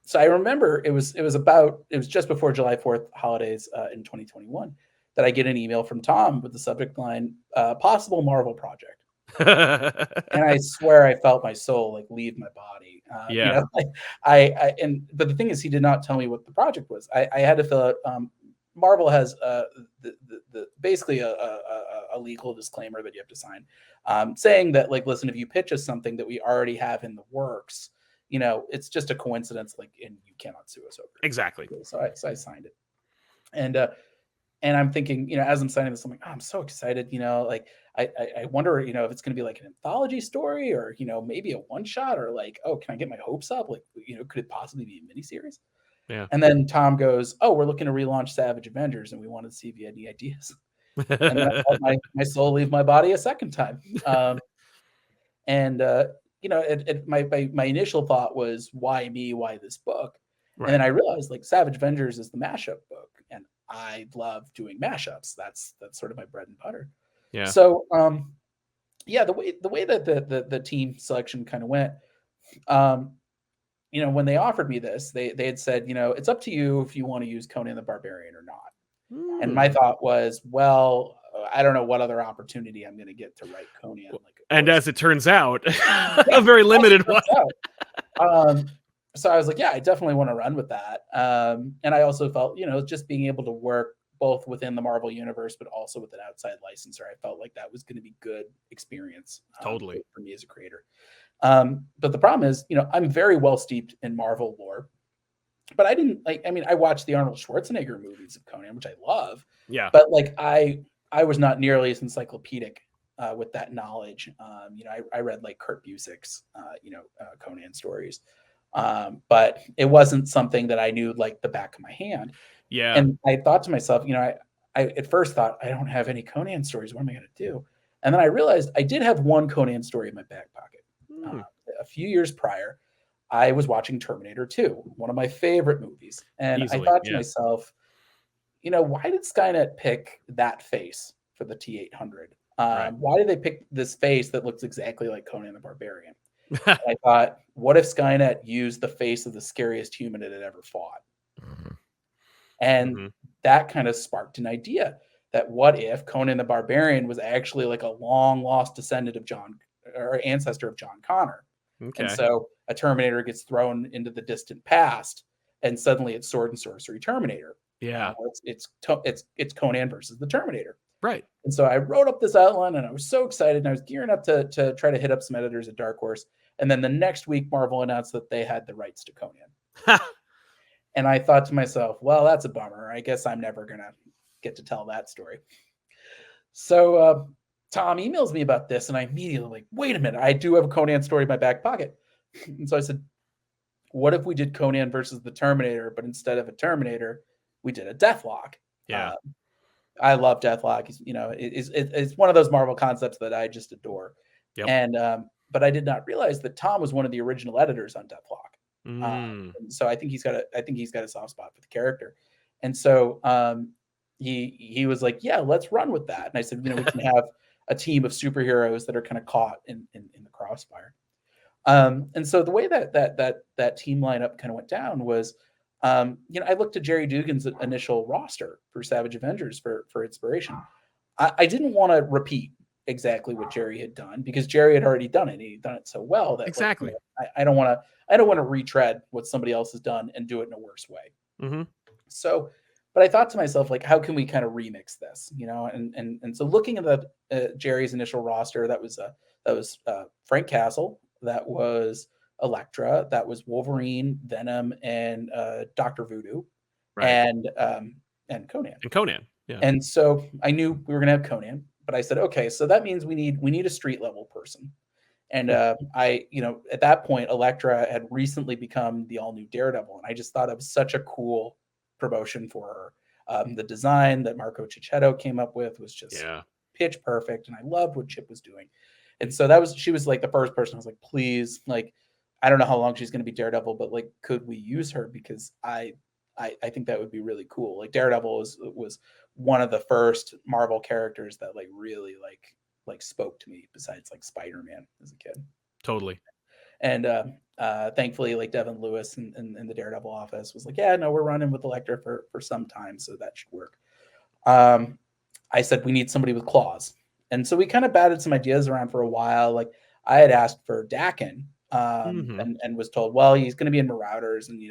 so I remember it was just before July 4th holidays in 2021 that I get an email from Tom with the subject line, possible Marvel project. And I swear I felt my soul like leave my body. Yeah. Like but the thing is, he did not tell me what the project was. I had to fill out. Marvel has basically a legal disclaimer that you have to sign, saying that, like, listen, if you pitch us something that we already have in the works, it's just a coincidence, like, and you cannot sue us over it. Exactly. So I signed it, and I'm thinking, as I'm signing this, I'm like, oh, I'm so excited, like I wonder, if it's going to be like an anthology story, or, maybe a one shot, or like, oh, can I get my hopes up? Like, could it possibly be a miniseries? Yeah. And then Tom goes, oh, we're looking to relaunch Savage Avengers, and we wanted to see if you had any ideas. And then I felt my soul leave my body a second time. And my initial thought was, why me? Why this book? And then Right. I realized, like, Savage Avengers is the mashup book, and I love doing mashups. That's sort of my bread and butter. Yeah. So, yeah, the way that the team selection kind of went, when they offered me this, they had said, it's up to you if you want to use Conan the Barbarian or not. And my Hmm. thought was, well, I don't know what other opportunity I'm going to get to write Conan. Like, of And course, as it turns out, yeah, a very as it limited one. turns out. So I was like, yeah, I definitely want to run with that. And I also felt, just being able to work both within the Marvel universe, but also with an outside licensor, I felt like that was going to be good experience Totally. for me as a creator. But the problem is, I'm very well steeped in Marvel lore, but I didn't like, I mean, I watched the Arnold Schwarzenegger movies of Conan, which I love, Yeah. but like, I was not nearly as encyclopedic with that knowledge. I read like Kurt Busiek's, Conan stories. But it wasn't something that I knew like the back of my hand. Yeah. And I thought to myself, I at first thought I don't have any Conan stories. What am I going to do? And then I realized I did have one Conan story in my back pocket. Hmm. A few years prior, I was watching Terminator 2, one of my favorite movies. And I Easily. thought to Yeah. myself, why did Skynet pick that face for the T-800? Right. Why did they pick this face that looks exactly like Conan the Barbarian? And I thought, what if Skynet used the face of the scariest human it had ever fought? And Hmm. that kind of sparked an idea that what if Conan the Barbarian was actually like a long lost descendant of John or ancestor of John Connor? And Okay. so a Terminator gets thrown into the distant past, and suddenly it's Sword and Sorcery Terminator. Yeah. It's Conan versus the Terminator. Right. And so I wrote up this outline, and I was so excited, and I was gearing up to try to hit up some editors at Dark Horse. And then the next week, Marvel announced that they had the rights to Conan. And I thought to myself, well, that's a bummer. I guess I'm never going to get to tell that story. So Tom emails me about this, and I immediately like, wait a minute, I do have a Conan story in my back pocket. And so I said, what if we did Conan versus the Terminator, but instead of a Terminator, we did a Deathlock? Yeah. I love Deathlock. It's one of those Marvel concepts that I just adore. Yep. And but I did not realize that Tom was one of the original editors on Deathlock. Mm. So I think he's got a soft spot for the character. And so he was like, yeah, let's run with that. And I said, we can have a team of superheroes that are kind of caught in the crossfire. And so the way that team lineup kind of went down was, I looked at Jerry Dugan's initial roster for Savage Avengers for inspiration. I didn't want to repeat exactly what Jerry had done because Jerry had already done it. And he'd done it so well that Exactly. I don't want to retread what somebody else has done and do it in a worse way. Hmm. So, but I thought to myself, like, how can we kind of remix this, And so looking at the Jerry's initial roster, that was Frank Castle, that was Elektra, that was Wolverine, Venom, and Doctor Voodoo, Right. and Conan. And Conan. Yeah. And so I knew we were going to have Conan, but I said, okay, so that means we need a street level person. And at that point, Elektra had recently become the all new Daredevil, and I just thought it was such a cool promotion for her. The design that Marco Cicchetto came up with was just pitch perfect, and I loved what Chip was doing. And so she was like the first person I was like, please, like, I don't know how long she's going to be Daredevil, but like, could we use her? Because I think that would be really cool. Like Daredevil was one of the first Marvel characters that like really like spoke to me besides like Spider-Man as a kid. Totally. And thankfully, like Devin Lewis in the Daredevil office was like, yeah, no, we're running with Elektra for some time, so that should work. I said we need somebody with claws, and so we kind of batted some ideas around for a while. Like I had asked for Dakin, and was told, well, he's going to be in Marauders, and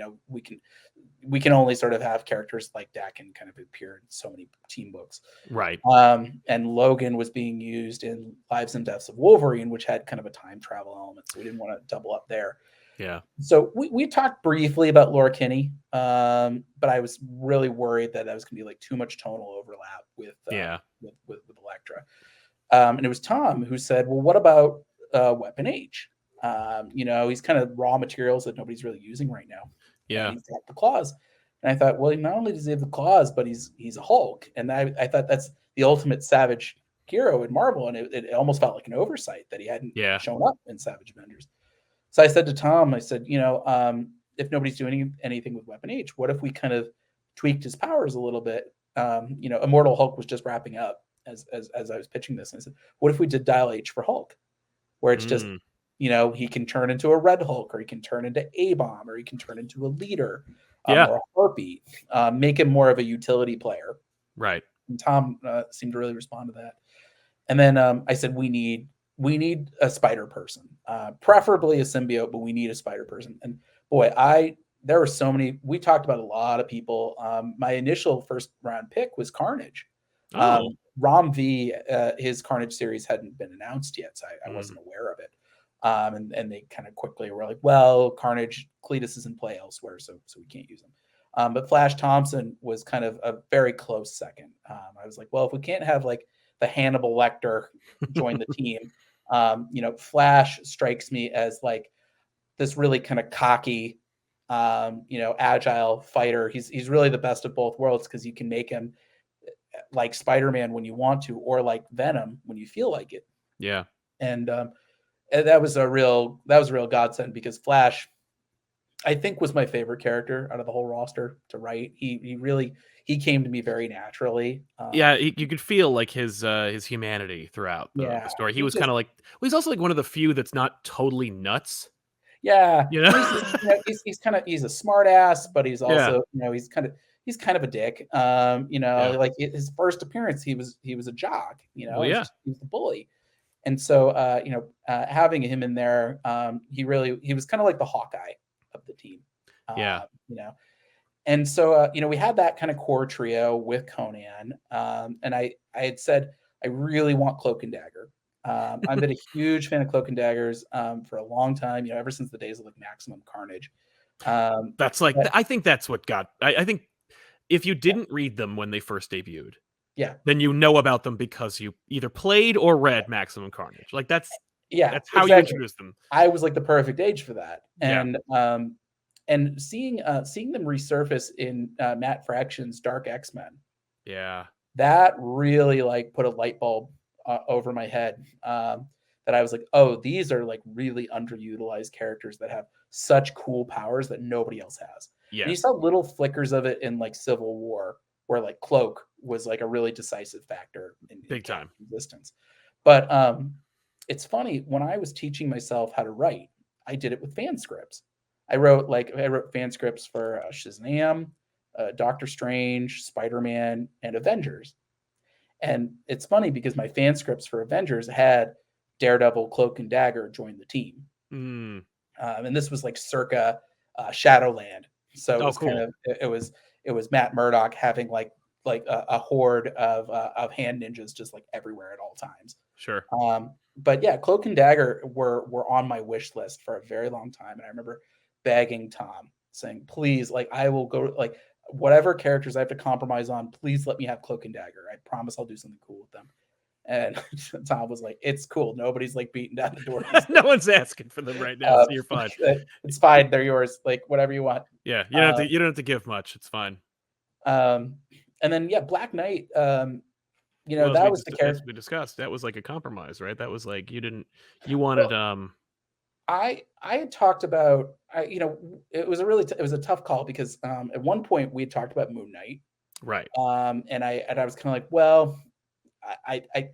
we can only sort of have characters like Dakin kind of appear in so many team books. Right. And Logan was being used in Lives and Deaths of Wolverine, which had kind of a time travel element. So we didn't want to double up there. Yeah. So we talked briefly about Laura Kinney, but I was really worried that was going to be like too much tonal overlap with Elektra. And it was Tom who said, well, what about Weapon H? He's kind of raw materials that nobody's really using right now. Yeah. And he's got the claws. And I thought, well, not only does he have the claws, but he's a Hulk. And I thought that's the ultimate Savage hero in Marvel. And it almost felt like an oversight that he hadn't shown up in Savage Avengers. So I said to Tom, I said, if nobody's doing anything with Weapon H, what if we kind of tweaked his powers a little bit? Immortal Hulk was just wrapping up as I was pitching this. And I said, what if we did Dial H for Hulk, where it's just, he can turn into a Red Hulk, or he can turn into A-Bomb, or he can turn into a leader, or a Harpy, make him more of a utility player. Right. And Tom seemed to really respond to that. And then I said, we need a spider person, preferably a symbiote, but we need a spider person. And boy, there were so many. We talked about a lot of people. My initial first round pick was Carnage. Rom V, his Carnage series hadn't been announced yet, so I wasn't aware of it. And they kind of quickly were like, well, Carnage, Cletus is in play elsewhere, so we can't use him. But Flash Thompson was kind of a very close second. I was like, well, if we can't have like the Hannibal Lecter join the team, Flash strikes me as like this really kind of cocky, agile fighter. He's really the best of both worlds because you can make him like Spider-Man when you want to, or like Venom when you feel like it. Yeah. And that was a real godsend because Flash, I think, was my favorite character out of the whole roster to write. He came to me very naturally. Yeah, you could feel like his humanity throughout the Yeah, story. He he was kind just of like, well, he's also like one of the few that's not totally nuts. yeah, You know? and he's a smart ass, but he's Yeah. also he's kind of a dick. Yeah. Like his first appearance, he was a jock. Well, yeah. He was the bully. And so, having him in there, he was kind of like the Hawkeye of the team, Yeah. And so, we had that kind of core trio with Conan, and I had said I really want Cloak and Dagger. I've been a huge fan of Cloak and Daggers for a long time, ever since the days of like Maximum Carnage. That's like But I think that's what got I think if you yeah, didn't read them when they first debuted, yeah, then you know about them because you either played or read Maximum Carnage. Like yeah, that's how you exactly. introduce them. I was like the perfect age for that, Yeah. and seeing them resurface in Matt Fraction's Dark X-Men, Yeah. that really like put a light bulb over my head, that I was like, oh, these are like really underutilized characters that have such cool powers that nobody else has. And you Yes. saw little flickers of it in like Civil War, where like Cloak was like a really decisive factor in Big time. Cap's existence. But it's funny, when I was teaching myself how to write, I did it with fan scripts. I wrote fan scripts for Shazam, Doctor Strange, Spider-Man, and Avengers. And it's funny because my fan scripts for Avengers had Daredevil, Cloak and Dagger join the team, Mm. and this was like circa Shadowland. So it Oh, was kind cool. of it was Matt Murdock having like a horde of hand ninjas just like everywhere at all times. Sure. But yeah, Cloak and Dagger were on my wish list for a very long time, and I remember begging Tom, saying, "Please, like I will go like whatever characters I have to compromise on. Please let me have Cloak and Dagger. I promise I'll do something cool with them." And Tom was like, "It's cool. Nobody's like beating down the door these No days. one's asking for them right now, so you're fine. It's fine. They're yours. Like whatever you want." Yeah, Uh, you don't have to give much. It's fine. um, and then yeah, Black Knight. Well, That was the as character. we discussed, that was like a compromise, right? That was like you wanted I had talked about it was it was a tough call because at one point we had talked about Moon Knight, right. and I was kind of like, well, I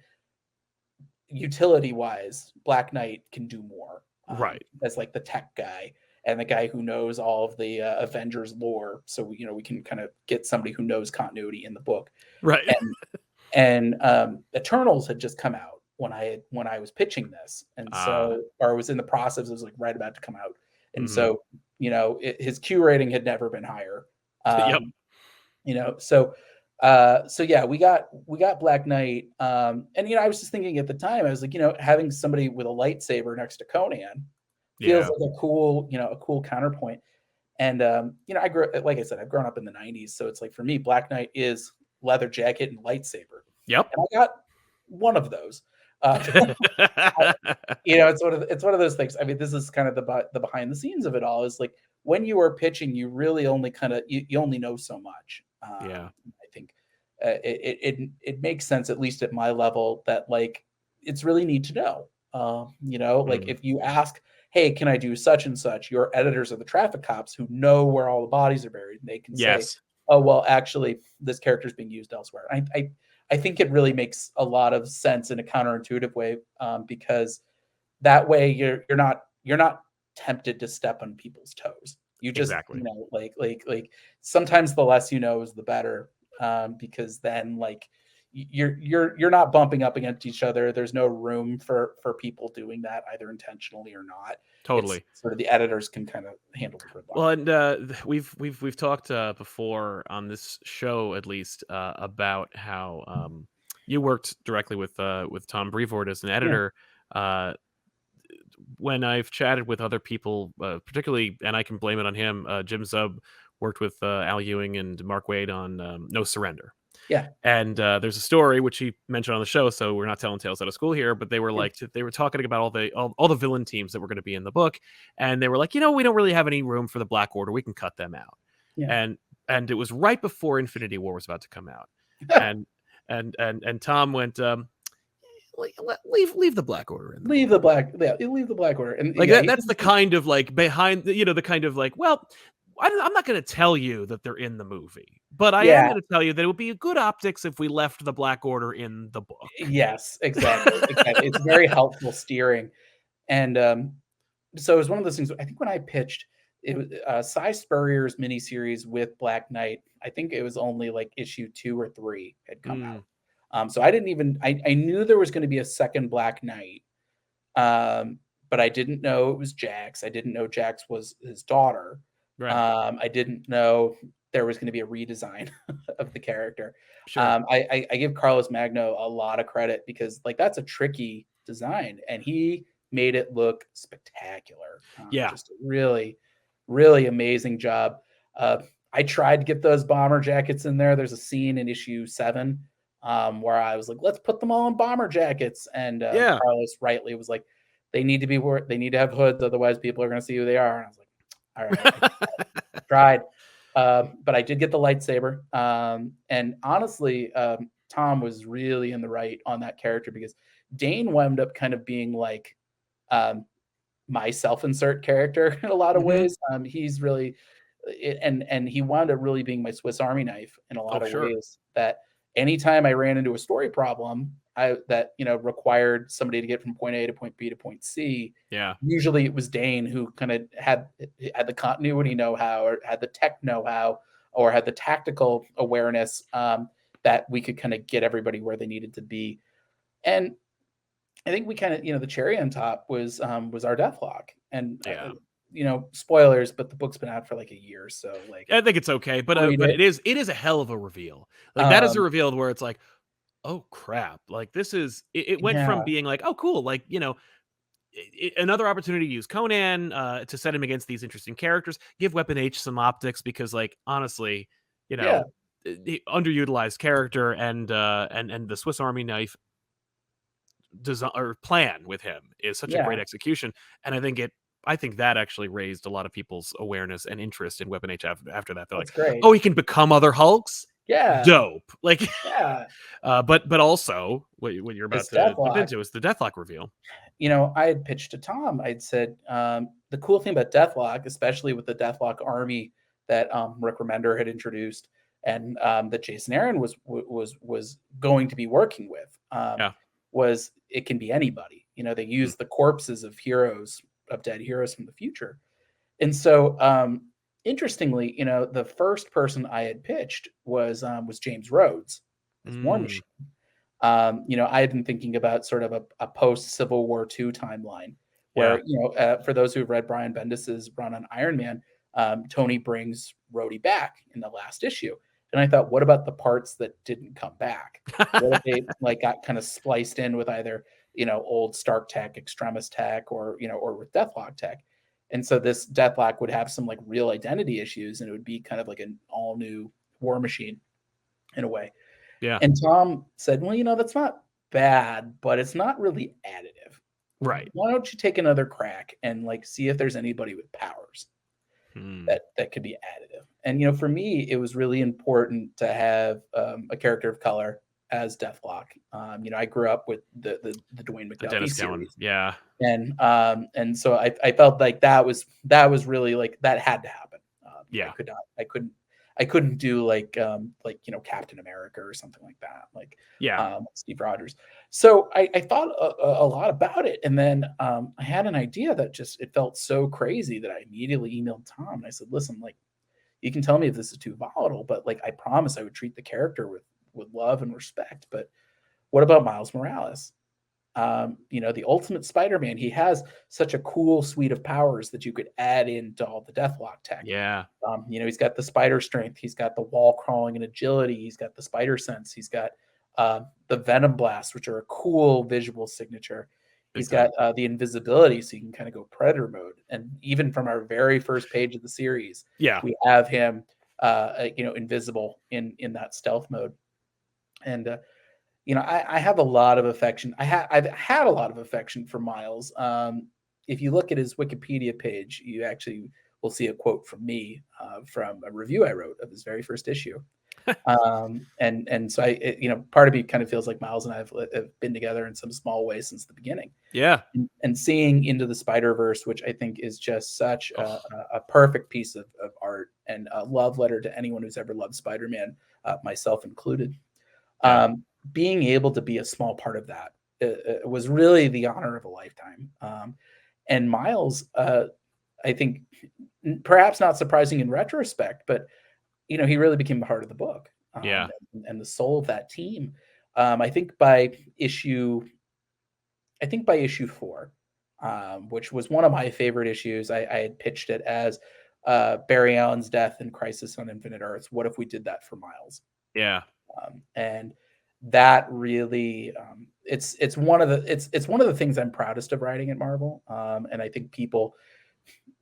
utility wise, Black Knight can do more, Right. as like the tech guy and the guy who knows all of the Avengers lore, so we can kind of get somebody who knows continuity in the book. Right. And Eternals had just come out when I was pitching this, and Ah. so or was in the process. It was like right about to come out, and Mhm. so his Q rating had never been higher. Yep. So yeah, we got Black Knight, and I was just thinking at the time, I was like, having somebody with a lightsaber next to Conan feels Yeah. like a cool counterpoint. And I grew like I said, I've grown up in the '90s, so it's like for me, Black Knight is leather jacket and lightsaber, Yep. and I got one of those. I, it's one of those things. I mean, this is kind of the behind the scenes of it all. Is like when you are pitching, you really only kind of you only know so much. Yeah. I think it makes sense, at least at my level, that like it's really need to know. Like Mhm. if you ask, hey, can I do such and such? Your editors are the traffic cops who know where all the bodies are buried. And they can say, Yes. oh, well, actually, this character is being used elsewhere. I think it really makes a lot of sense in a counterintuitive way, because that way you're not tempted to step on people's toes. You just Exactly. like sometimes the less you know is the better, because then like you're not bumping up against each other. There's no room for people doing that either intentionally or not. It's Totally. sort of the editors can kind of handle the gridlock. Well, and we've talked before on this show, at least, about how you worked directly with Tom Brevoort as an Yeah, editor. Uh, when I've chatted with other people, particularly, and I can blame it on him, Jim Zub worked with Al Ewing and Mark Waid on No Surrender. Yeah. And there's a story which he mentioned on the show, so we're not telling tales out of school here. But they were Yeah. like, they were talking about all the villain teams that were going to be in the book, and they were like, we don't really have any room for the Black Order. We can cut them out. Yeah. And it was right before Infinity War was about to come out, and and Tom went, leave the Black Order in the leave book. the black. Yeah, leave the Black Order, and Like yeah, that's the kind of like behind the kind of like, well, I'm not going to tell you that they're in the movie, but I am yeah. going to tell you that it would be a good optics if we left the Black Order in the book. Yes, exactly, exactly. It's very helpful steering, and so it was one of those things. I think when I pitched it was Cy Spurrier's miniseries with Black Knight. I think it was only like issue 2 or 3 had come Mm, out. So I didn't even I knew there was going to be a second Black Knight, but I didn't know it was Jax. I didn't know Jax was his daughter. right. I didn't know there was going to be a redesign of the character. Sure. I give Carlos Magno a lot of credit because like that's a tricky design, and he made it look spectacular. Yeah. Just a really, really amazing job. I tried to get those bomber jackets in there. There's a scene in issue 7 where I was like, let's put them all in bomber jackets. And Yeah. Carlos rightly was like, they need to have hoods, otherwise people are going to see who they are. And I was like, all right, I tried. But I did get the lightsaber. And honestly, Tom was really in the right on that character because Dane wound up kind of being like my self-insert character in a lot of Hmm. ways. He's really and he wound up really being my Swiss Army knife in a Oh, lot of sure. ways. That anytime I ran into a story problem, that required somebody to get from point A to point B to point C. Yeah. Usually, it was Dane who kind of had the continuity know-how, or had the tech know-how, or had the tactical awareness that we could kind of get everybody where they needed to be. And I think we kind of, the cherry on top was our Deathlock, and Yeah. spoilers, but the book's been out for like a year, so like I think it's okay, read but it. it is a hell of a reveal. Like that is a Um, reveal where it's like, oh crap! Like this is it went from yeah, being like, oh cool, like another opportunity to use Conan to set him against these interesting characters. Give Weapon H some optics because, like, honestly, yeah, the underutilized character and the Swiss Army knife design or plan with him is such a great yeah. execution, and I think that actually raised a lot of people's awareness and interest in Weapon H after that. They're like, That's great. oh, he can become other Hulks. Yeah, Dope. Like, yeah. but also what you're about This to jump Deathlock, into is the Deathlock reveal. I had pitched to Tom. I'd said the cool thing about Deathlock, especially with the Deathlock army that Rick Remender had introduced, and that Jason Aaron was going to be working with, Yeah. was it can be anybody. They Mm. use the corpses of dead heroes from the future. And so, interestingly, the first person I had pitched was James Rhodes as War Mm. Machine. I had been thinking about sort of a post Civil War II timeline Yeah. where, for those who've read Brian Bendis's run on Iron Man, Tony brings Rhodey back in the last issue. And I thought, what about the parts that didn't come back? What if they like got kind of spliced in with either, old Stark tech, Extremis tech, or with Deathlock tech? And so this Deathlock would have some like real identity issues, and it would be kind of like an all new War Machine in a way. Yeah. And Tom said, well, that's not bad, but it's not really additive. Right. Why don't you take another crack and like see if there's anybody with powers Mm. that could be additive? And for me, it was really important to have a character of color as Deathlock. I grew up with the Dwayne The McDuffie Dennis Cowan. series, Yeah. and so I felt like that was really like that had to happen. Yeah. I couldn't do like Captain America or something like that, like Yeah. Steve Rogers. So I thought a lot about it, and then I had an idea that just it felt so crazy that I immediately emailed Tom and I said, "Listen, like you can tell me if this is too volatile, but like I promise I would treat the character with love and respect. But what about Miles Morales? The Ultimate Spider-Man, he has such a cool suite of powers that you could add into all the Deathlock tech. Yeah. He's got the spider strength, he's got the wall crawling and agility, he's got the spider sense, he's got the venom blast, which are a cool visual signature. Big He's time. got the invisibility, so you can kind of go predator mode. And even from our very first page of the series, Yeah. we have him, invisible in that stealth mode. And I have a lot of affection. I've had a lot of affection for Miles. If you look at his Wikipedia page, you actually will see a quote from me from a review I wrote of his very first issue. And so part of me kind of feels like Miles and I have been together in some small way since the beginning. Yeah. And seeing Into the Spider-Verse, which I think is just such Oh, a perfect piece of art and a love letter to anyone who's ever loved Spider-Man, myself included. yeah. Being able to be a small part of that was really the honor of a lifetime. And Miles, I think, perhaps not surprising in retrospect, but he really became the heart of the book, Yeah. and the soul of that team. I think by issue 4, which was one of my favorite issues, I had pitched it as Barry Allen's death in Crisis on Infinite Earths. What if we did that for Miles? Yeah. And that really, it's one of the things I'm proudest of writing at Marvel. And I think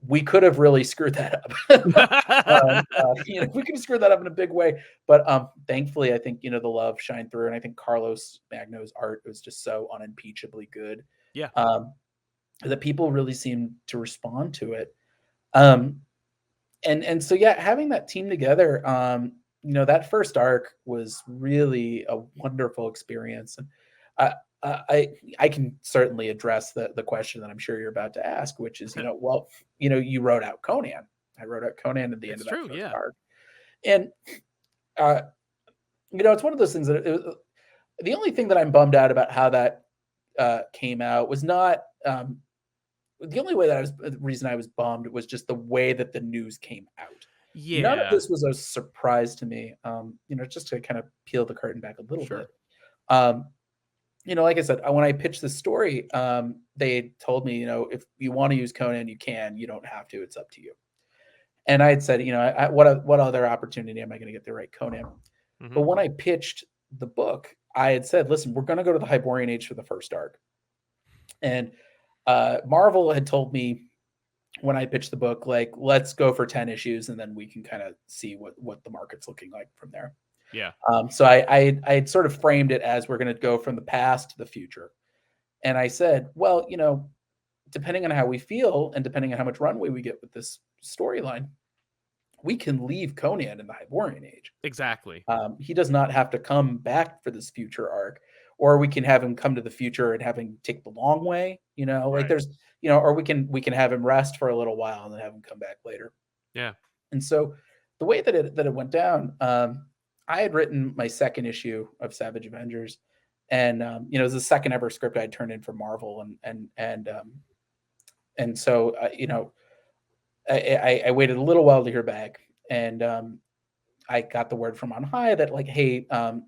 we could have really screwed that up. We could have screwed that up in a big way, but thankfully, I think the love shined through, and I think Carlos Magno's art was just so unimpeachably good, Yeah. that people really seemed to respond to it. Um, and so yeah, having that team together, that first arc was really a wonderful experience, and I I can certainly address the question that I'm sure you're about to ask, which is, well, you wrote out Conan. I wrote out Conan at the end It's of that true. first Yeah. arc, and uh, it's one of those things that the only thing that I'm bummed out about how that came out was not. The only way that the reason I was bummed was just the way that the news came out. None of Yeah. this was a surprise to me. Just to kind of peel the curtain back a little bit. Sure. Um, like I said, when I pitched the story, they told me, if you want to use Conan, you can. You don't have to. It's up to you. And I had said, what other opportunity am I going to get to write Conan? Hmm. But when I pitched the book, I had said, listen, we're going to go to the Hyborian Age for the first arc. And Marvel had told me when I pitched the book, like, let's go for 10 issues and then we can kind of see what the market's looking like from there. Yeah. So I had sort of framed it as we're going to go from the past to the future. And I said, well, depending on how we feel and depending on how much runway we get with this storyline, we can leave Conan in the Hyborian Age. Exactly. He does not have to come back for this future arc, or we can have him come to the future and have him take the long way. Like Right. there's, or we can have him rest for a little while and then have him come back later. Yeah. And so the way that it went down, I had written my second issue of Savage Avengers, and it was the second ever script I had turned in for Marvel, and so I waited a little while to hear back, and I got the word from on high that, like, hey,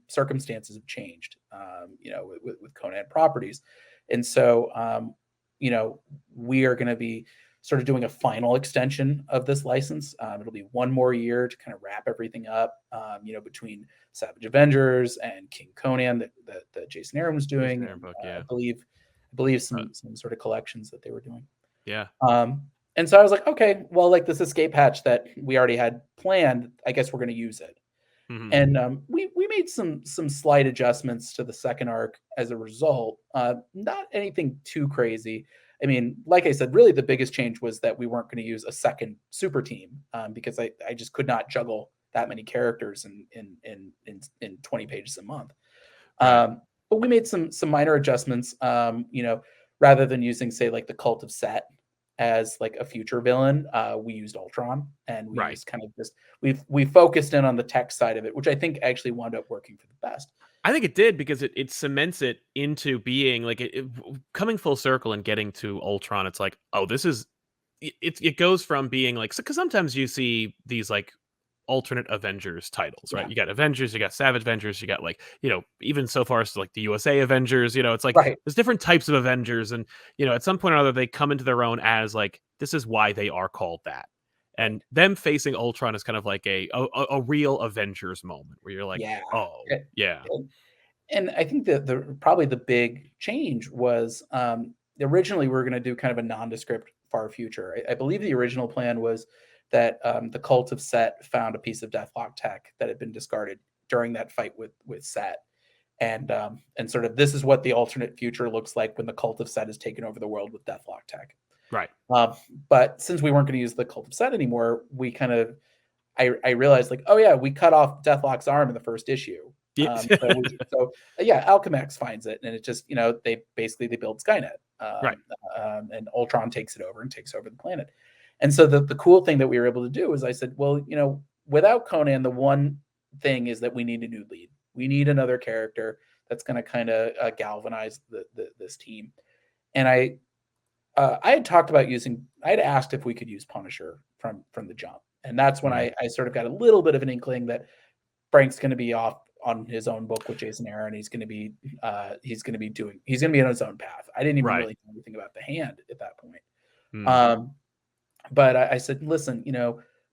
circumstances have changed, with Conan properties, and so we are going to be sort of doing a final extension of this license. It'll be one more year to kind of wrap everything up, between Savage Avengers and King Conan that Jason Aaron was Jason doing, Aaron and book. I Yeah. believe Uh, some sort of collections that they were doing. yeah. And so I was like, okay, well, like this escape hatch that we already had planned, I guess we're going to use it. Hmm. And we made some slight adjustments to the second arc as a result. Not anything too crazy. I mean, like I said, really the biggest change was that we weren't going to use a second super team, because I just could not juggle that many characters in 20 pages a month. Right. But we made some minor adjustments. Rather than using, say, like the Cult of Set as like a future villain, we used Ultron, and we Right. used kind of just we focused in on the tech side of it, which I think actually wound up working for the best. I think it did because it cements it into being like coming full circle and getting to Ultron. It's like, oh, this is it goes from being like, because sometimes you see these like alternate Avengers titles, right? Yeah, You got Avengers, you got Savage Avengers, you got like, even so far as to like the USA Avengers, it's like right. there's different types of Avengers. And, at some point or other, they come into their own as like, this is why they are called that. Right. And them facing Ultron is kind of like a real Avengers moment where you're like, Yeah. oh, A- yeah, And I think that the probably the big change was, originally we were going to do kind of a nondescript far future. I believe the original plan was that, the Cult of Set found a piece of Deathlock tech that had been discarded during that fight with Set, and sort of this is what the alternate future looks like when the Cult of Set has taken over the world with Deathlock tech. Right. But since we weren't going to use the Cult of Set anymore, we kind of I realized like, oh yeah, we cut off Deathlock's arm in the first issue. Yeah. Yeah, Alchemax finds it, and it just they build Skynet, Right. and Ultron takes it over and takes over the planet. And so the cool thing that we were able to do is I said, well, without Conan, the one thing is that we need a new lead. We need another character that's going to kind of galvanize this team. And I had talked about I had asked if we could use Punisher from the jump. And that's when I sort of got a little bit of an inkling that Frank's going to be off on his own book with Jason Aaron. He's going to be on his own path. I didn't even really know anything about the Hand at that point. But I said, listen,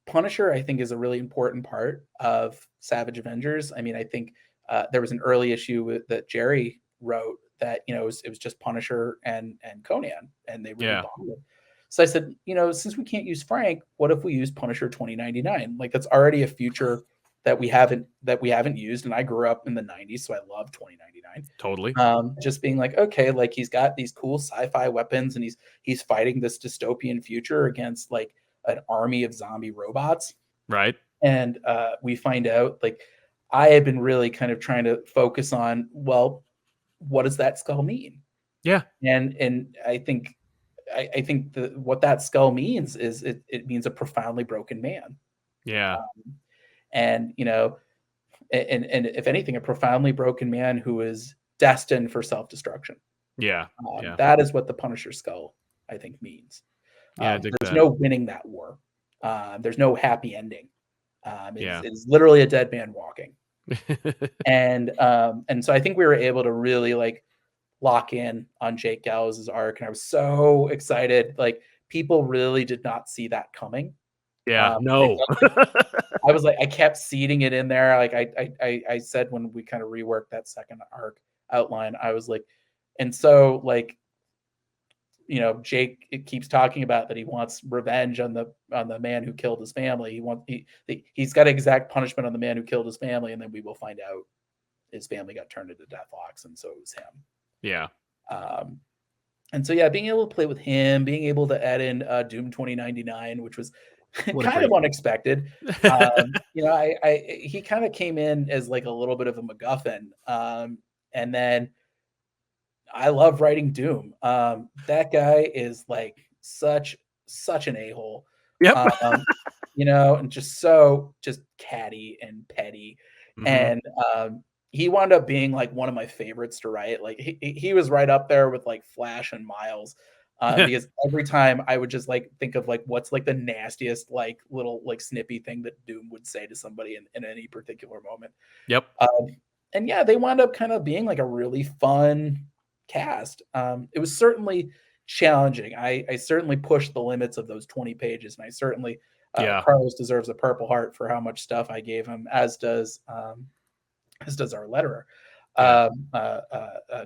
Punisher, I think, is a really important part of Savage Avengers. I mean, I think there was an early issue that Jerry wrote that, it was just Punisher and Conan, and they really bonded. So I said, since we can't use Frank, what if we use Punisher 2099? Like, that's already a future that we haven't used. And I grew up in the 90s, so I love 2099. Totally. Just being like, okay, like he's got these cool sci-fi weapons, and he's fighting this dystopian future against like an army of zombie robots. Right. And we find out, like, I had been really kind of trying to focus on, well, what does that skull mean? Yeah. And I think what that skull means is it means a profoundly broken man. Yeah. And if anything, a profoundly broken man who is destined for self-destruction. Yeah. That is what the Punisher skull, I think, means. There's no winning that war. There's no happy ending. It's literally a dead man walking. And so I think we were able to really like lock in on Jake Gallows' arc, and I was so excited. Like, people really did not see that coming. No. I was like, I kept seeding it in there. Like I said when we kind of reworked that second arc outline, I was like, and so like, Jake, it keeps talking about that he wants revenge on the man who killed his family. He's got exact punishment on the man who killed his family, and then we will find out his family got turned into Deathlocks, and so it was him. Yeah. And so being able to play with him, being able to add in Doom 2099, which was kind of unexpected. He kind of came in as like a little bit of a MacGuffin, and then I love writing Doom. That guy is like such an a-hole. Yep. And just catty and petty. Mm-hmm. And he wound up being like one of my favorites to write. Like he was right up there with like Flash and Miles. Because every time I would just like think of like what's like the nastiest like little like snippy thing that Doom would say to somebody in any particular moment. Yep. And they wound up kind of being like a really fun cast. It was certainly challenging. I certainly pushed the limits of those 20 pages, and I certainly Carlos deserves a Purple Heart for how much stuff I gave him, as does our letterer,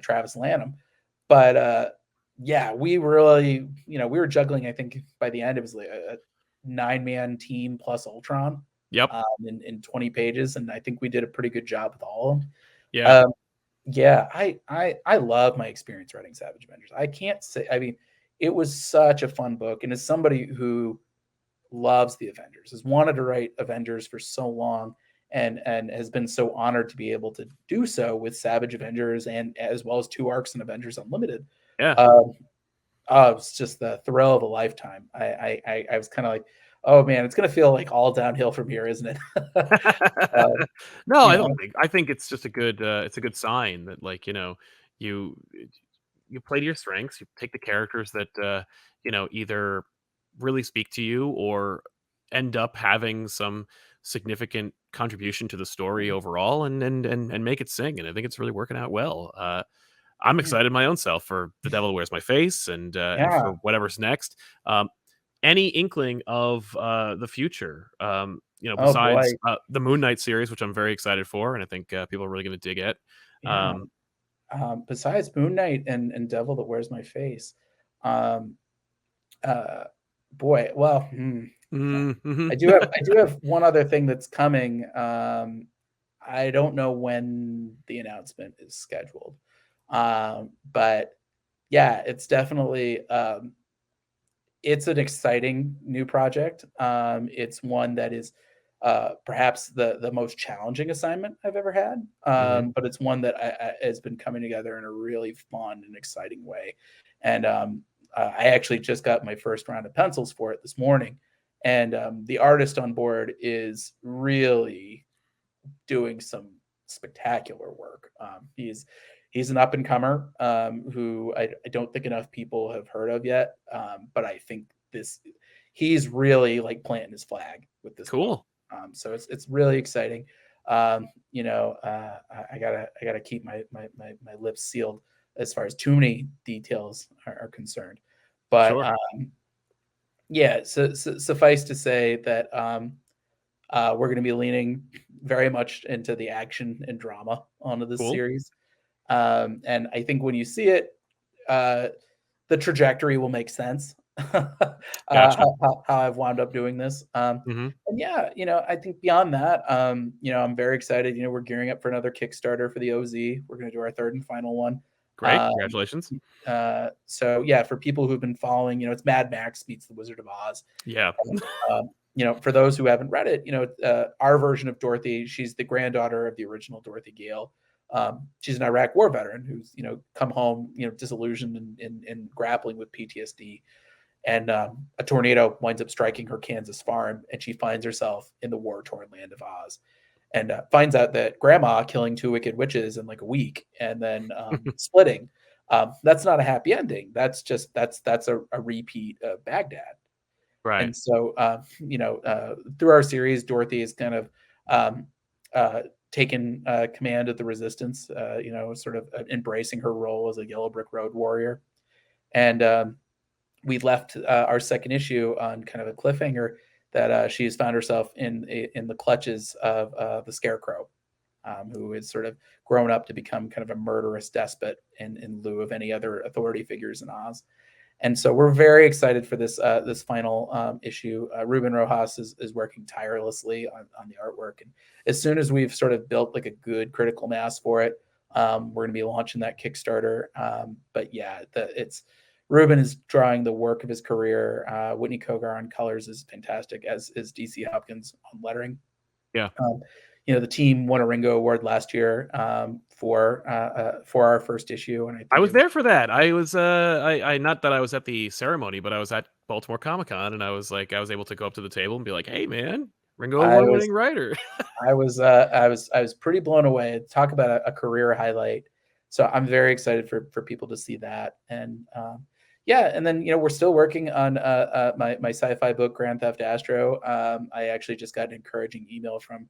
Travis Lanham. But we really, we were juggling. I think by the end it was like a 9-man team plus Ultron. Yep. In 20 pages, and I think we did a pretty good job with all of them. Yeah. I love my experience writing Savage Avengers. I can't say, I mean, it was such a fun book, and as somebody who loves the Avengers, has wanted to write Avengers for so long, and has been so honored to be able to do so with Savage Avengers, and as well as 2 arcs in Avengers Unlimited. It's just the thrill of a lifetime. I was kind of like, oh man, it's gonna feel like all downhill from here, isn't it? No, I don't think. I think it's just a good sign that, like, you play to your strengths. You take the characters that either really speak to you or end up having some significant contribution to the story overall, and make it sing. And I think it's really working out well. I'm excited my own self for The Devil Wears My Face, and for whatever's next. Any inkling of the future? Besides the Moon Knight series, which I'm very excited for, and I think people are really going to dig it. Besides Moon Knight and Devil That Wears My Face, boy, well, I do have one other thing that's coming. I don't know when the announcement is scheduled. But yeah, it's definitely it's an exciting new project. It's one that is perhaps the most challenging assignment I've ever had, Hmm. but it's one that has been coming together in a really fun and exciting way. And I actually just got my first round of pencils for it this morning, and the artist on board is really doing some spectacular work. He's an up and comer who I don't think enough people have heard of yet. But I think this he's really like planting his flag with this book. Cool. So it's really exciting. I gotta keep my lips sealed as far as too many details are concerned. But Sure. yeah, so suffice to say that we're going to be leaning very much into the action and drama onto this Cool. series. And I think when you see it, uh, the trajectory will make sense. Gotcha. How I've wound up doing this. Hmm. And yeah, I think beyond that, I'm very excited. We're gearing up for another Kickstarter for the OZ. We're going to do our third and final one. Great. Um, Congratulations. so yeah, for people who've been following, it's Mad Max meets the Wizard of Oz. Yeah. And, for those who haven't read it, our version of Dorothy, she's the granddaughter of the original Dorothy Gale. She's an Iraq war veteran who's, come home, disillusioned and grappling with PTSD. And a tornado winds up striking her Kansas farm, and she finds herself in the war-torn land of Oz. And finds out that grandma killing two wicked witches in like a week and then splitting. That's not a happy ending. That's a repeat of Baghdad. Right. And so, through our series, Dorothy is kind of um, taken command of the resistance, sort of embracing her role as a Yellow Brick Road warrior. And we left our second issue on kind of a cliffhanger that she's found herself in the clutches of the Scarecrow, who is sort of grown up to become kind of a murderous despot in lieu of any other authority figures in Oz. And so we're very excited for this final issue. Ruben Rojas is working tirelessly on the artwork, and as soon as we've sort of built like a good critical mass for it, we're going to be launching that Kickstarter. But yeah, it's Ruben is drawing the work of his career. Whitney Kogar on colors is fantastic, as is DC Hopkins on lettering. Yeah. Um, the team won a Ringo Award last year for our first issue, and I I think was it was there for that. I was I not that I was at the ceremony, but I was at Baltimore Comic Con, and I was able to go up to the table and be like, "Hey man, Ringo I Award was winning writer." I was pretty blown away. Talk about a career highlight. So I'm very excited for people to see that. And yeah, and then we're still working on my sci-fi book Grand Theft Astro. I actually just got an encouraging email from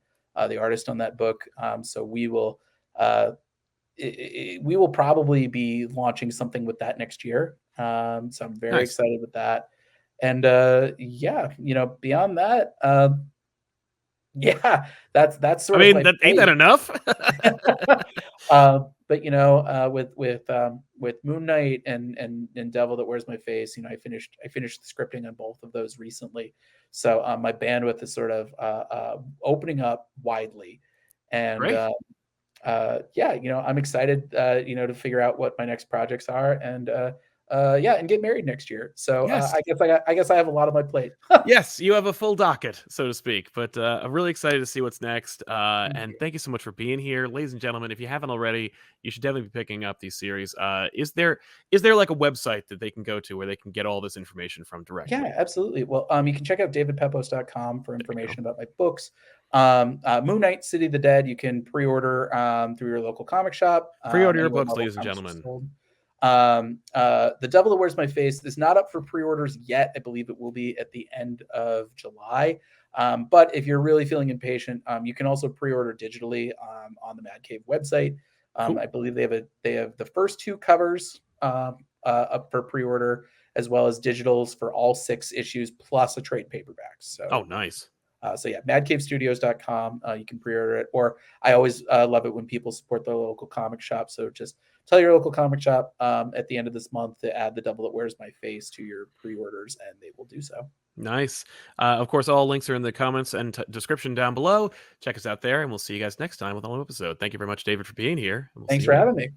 the artist on that book. So uh, we will probably be launching something with that next year. So I'm very Nice. excited with that. And yeah, beyond that, yeah, that's I sort of mean, my that ain't that plate. enough? But with Moon Knight and Devil That Wears My Face, I finished the scripting on both of those recently, so my bandwidth is sort of opening up widely, and Great. yeah, I'm excited, to figure out what my next projects are, and yeah, and get married next year. So Yes. I guess I have a lot on my plate. Yes, you have a full docket, so to speak. But I'm really excited to see what's next. And thank you so much for being here, ladies and gentlemen. If you haven't already, you should definitely be picking up these series. Is there like a website that they can go to where they can get all this information from directly? Yeah, absolutely. Well, you can check out davidpepose.com for There we go. information about my books. Moon Knight, City of the Dead, you can pre-order through your local comic shop, Pre-order your anywhere books, Marvel ladies and comics are gentlemen. sold. The Devil That Wears My Face is not up for pre-orders yet. I believe it will be at the end of July. But if you're really feeling impatient, you can also pre-order digitally on the Mad Cave website. Cool. I believe they have the first two covers up for pre-order, as well as digitals for all 6 issues plus a trade paperback. Oh, So, nice. so yeah, madcavestudios.com. You can pre-order it, or I always love it when people support their local comic shop. So just tell your local comic shop at the end of this month to add the Devil That Wears My Face to your pre-orders, and they will do so. Nice. Of course, all links are in the comments and description down below. Check us out there, and we'll see you guys next time with a new episode. Thank you very much, David, for being here. And we'll see Thanks you for later. having me.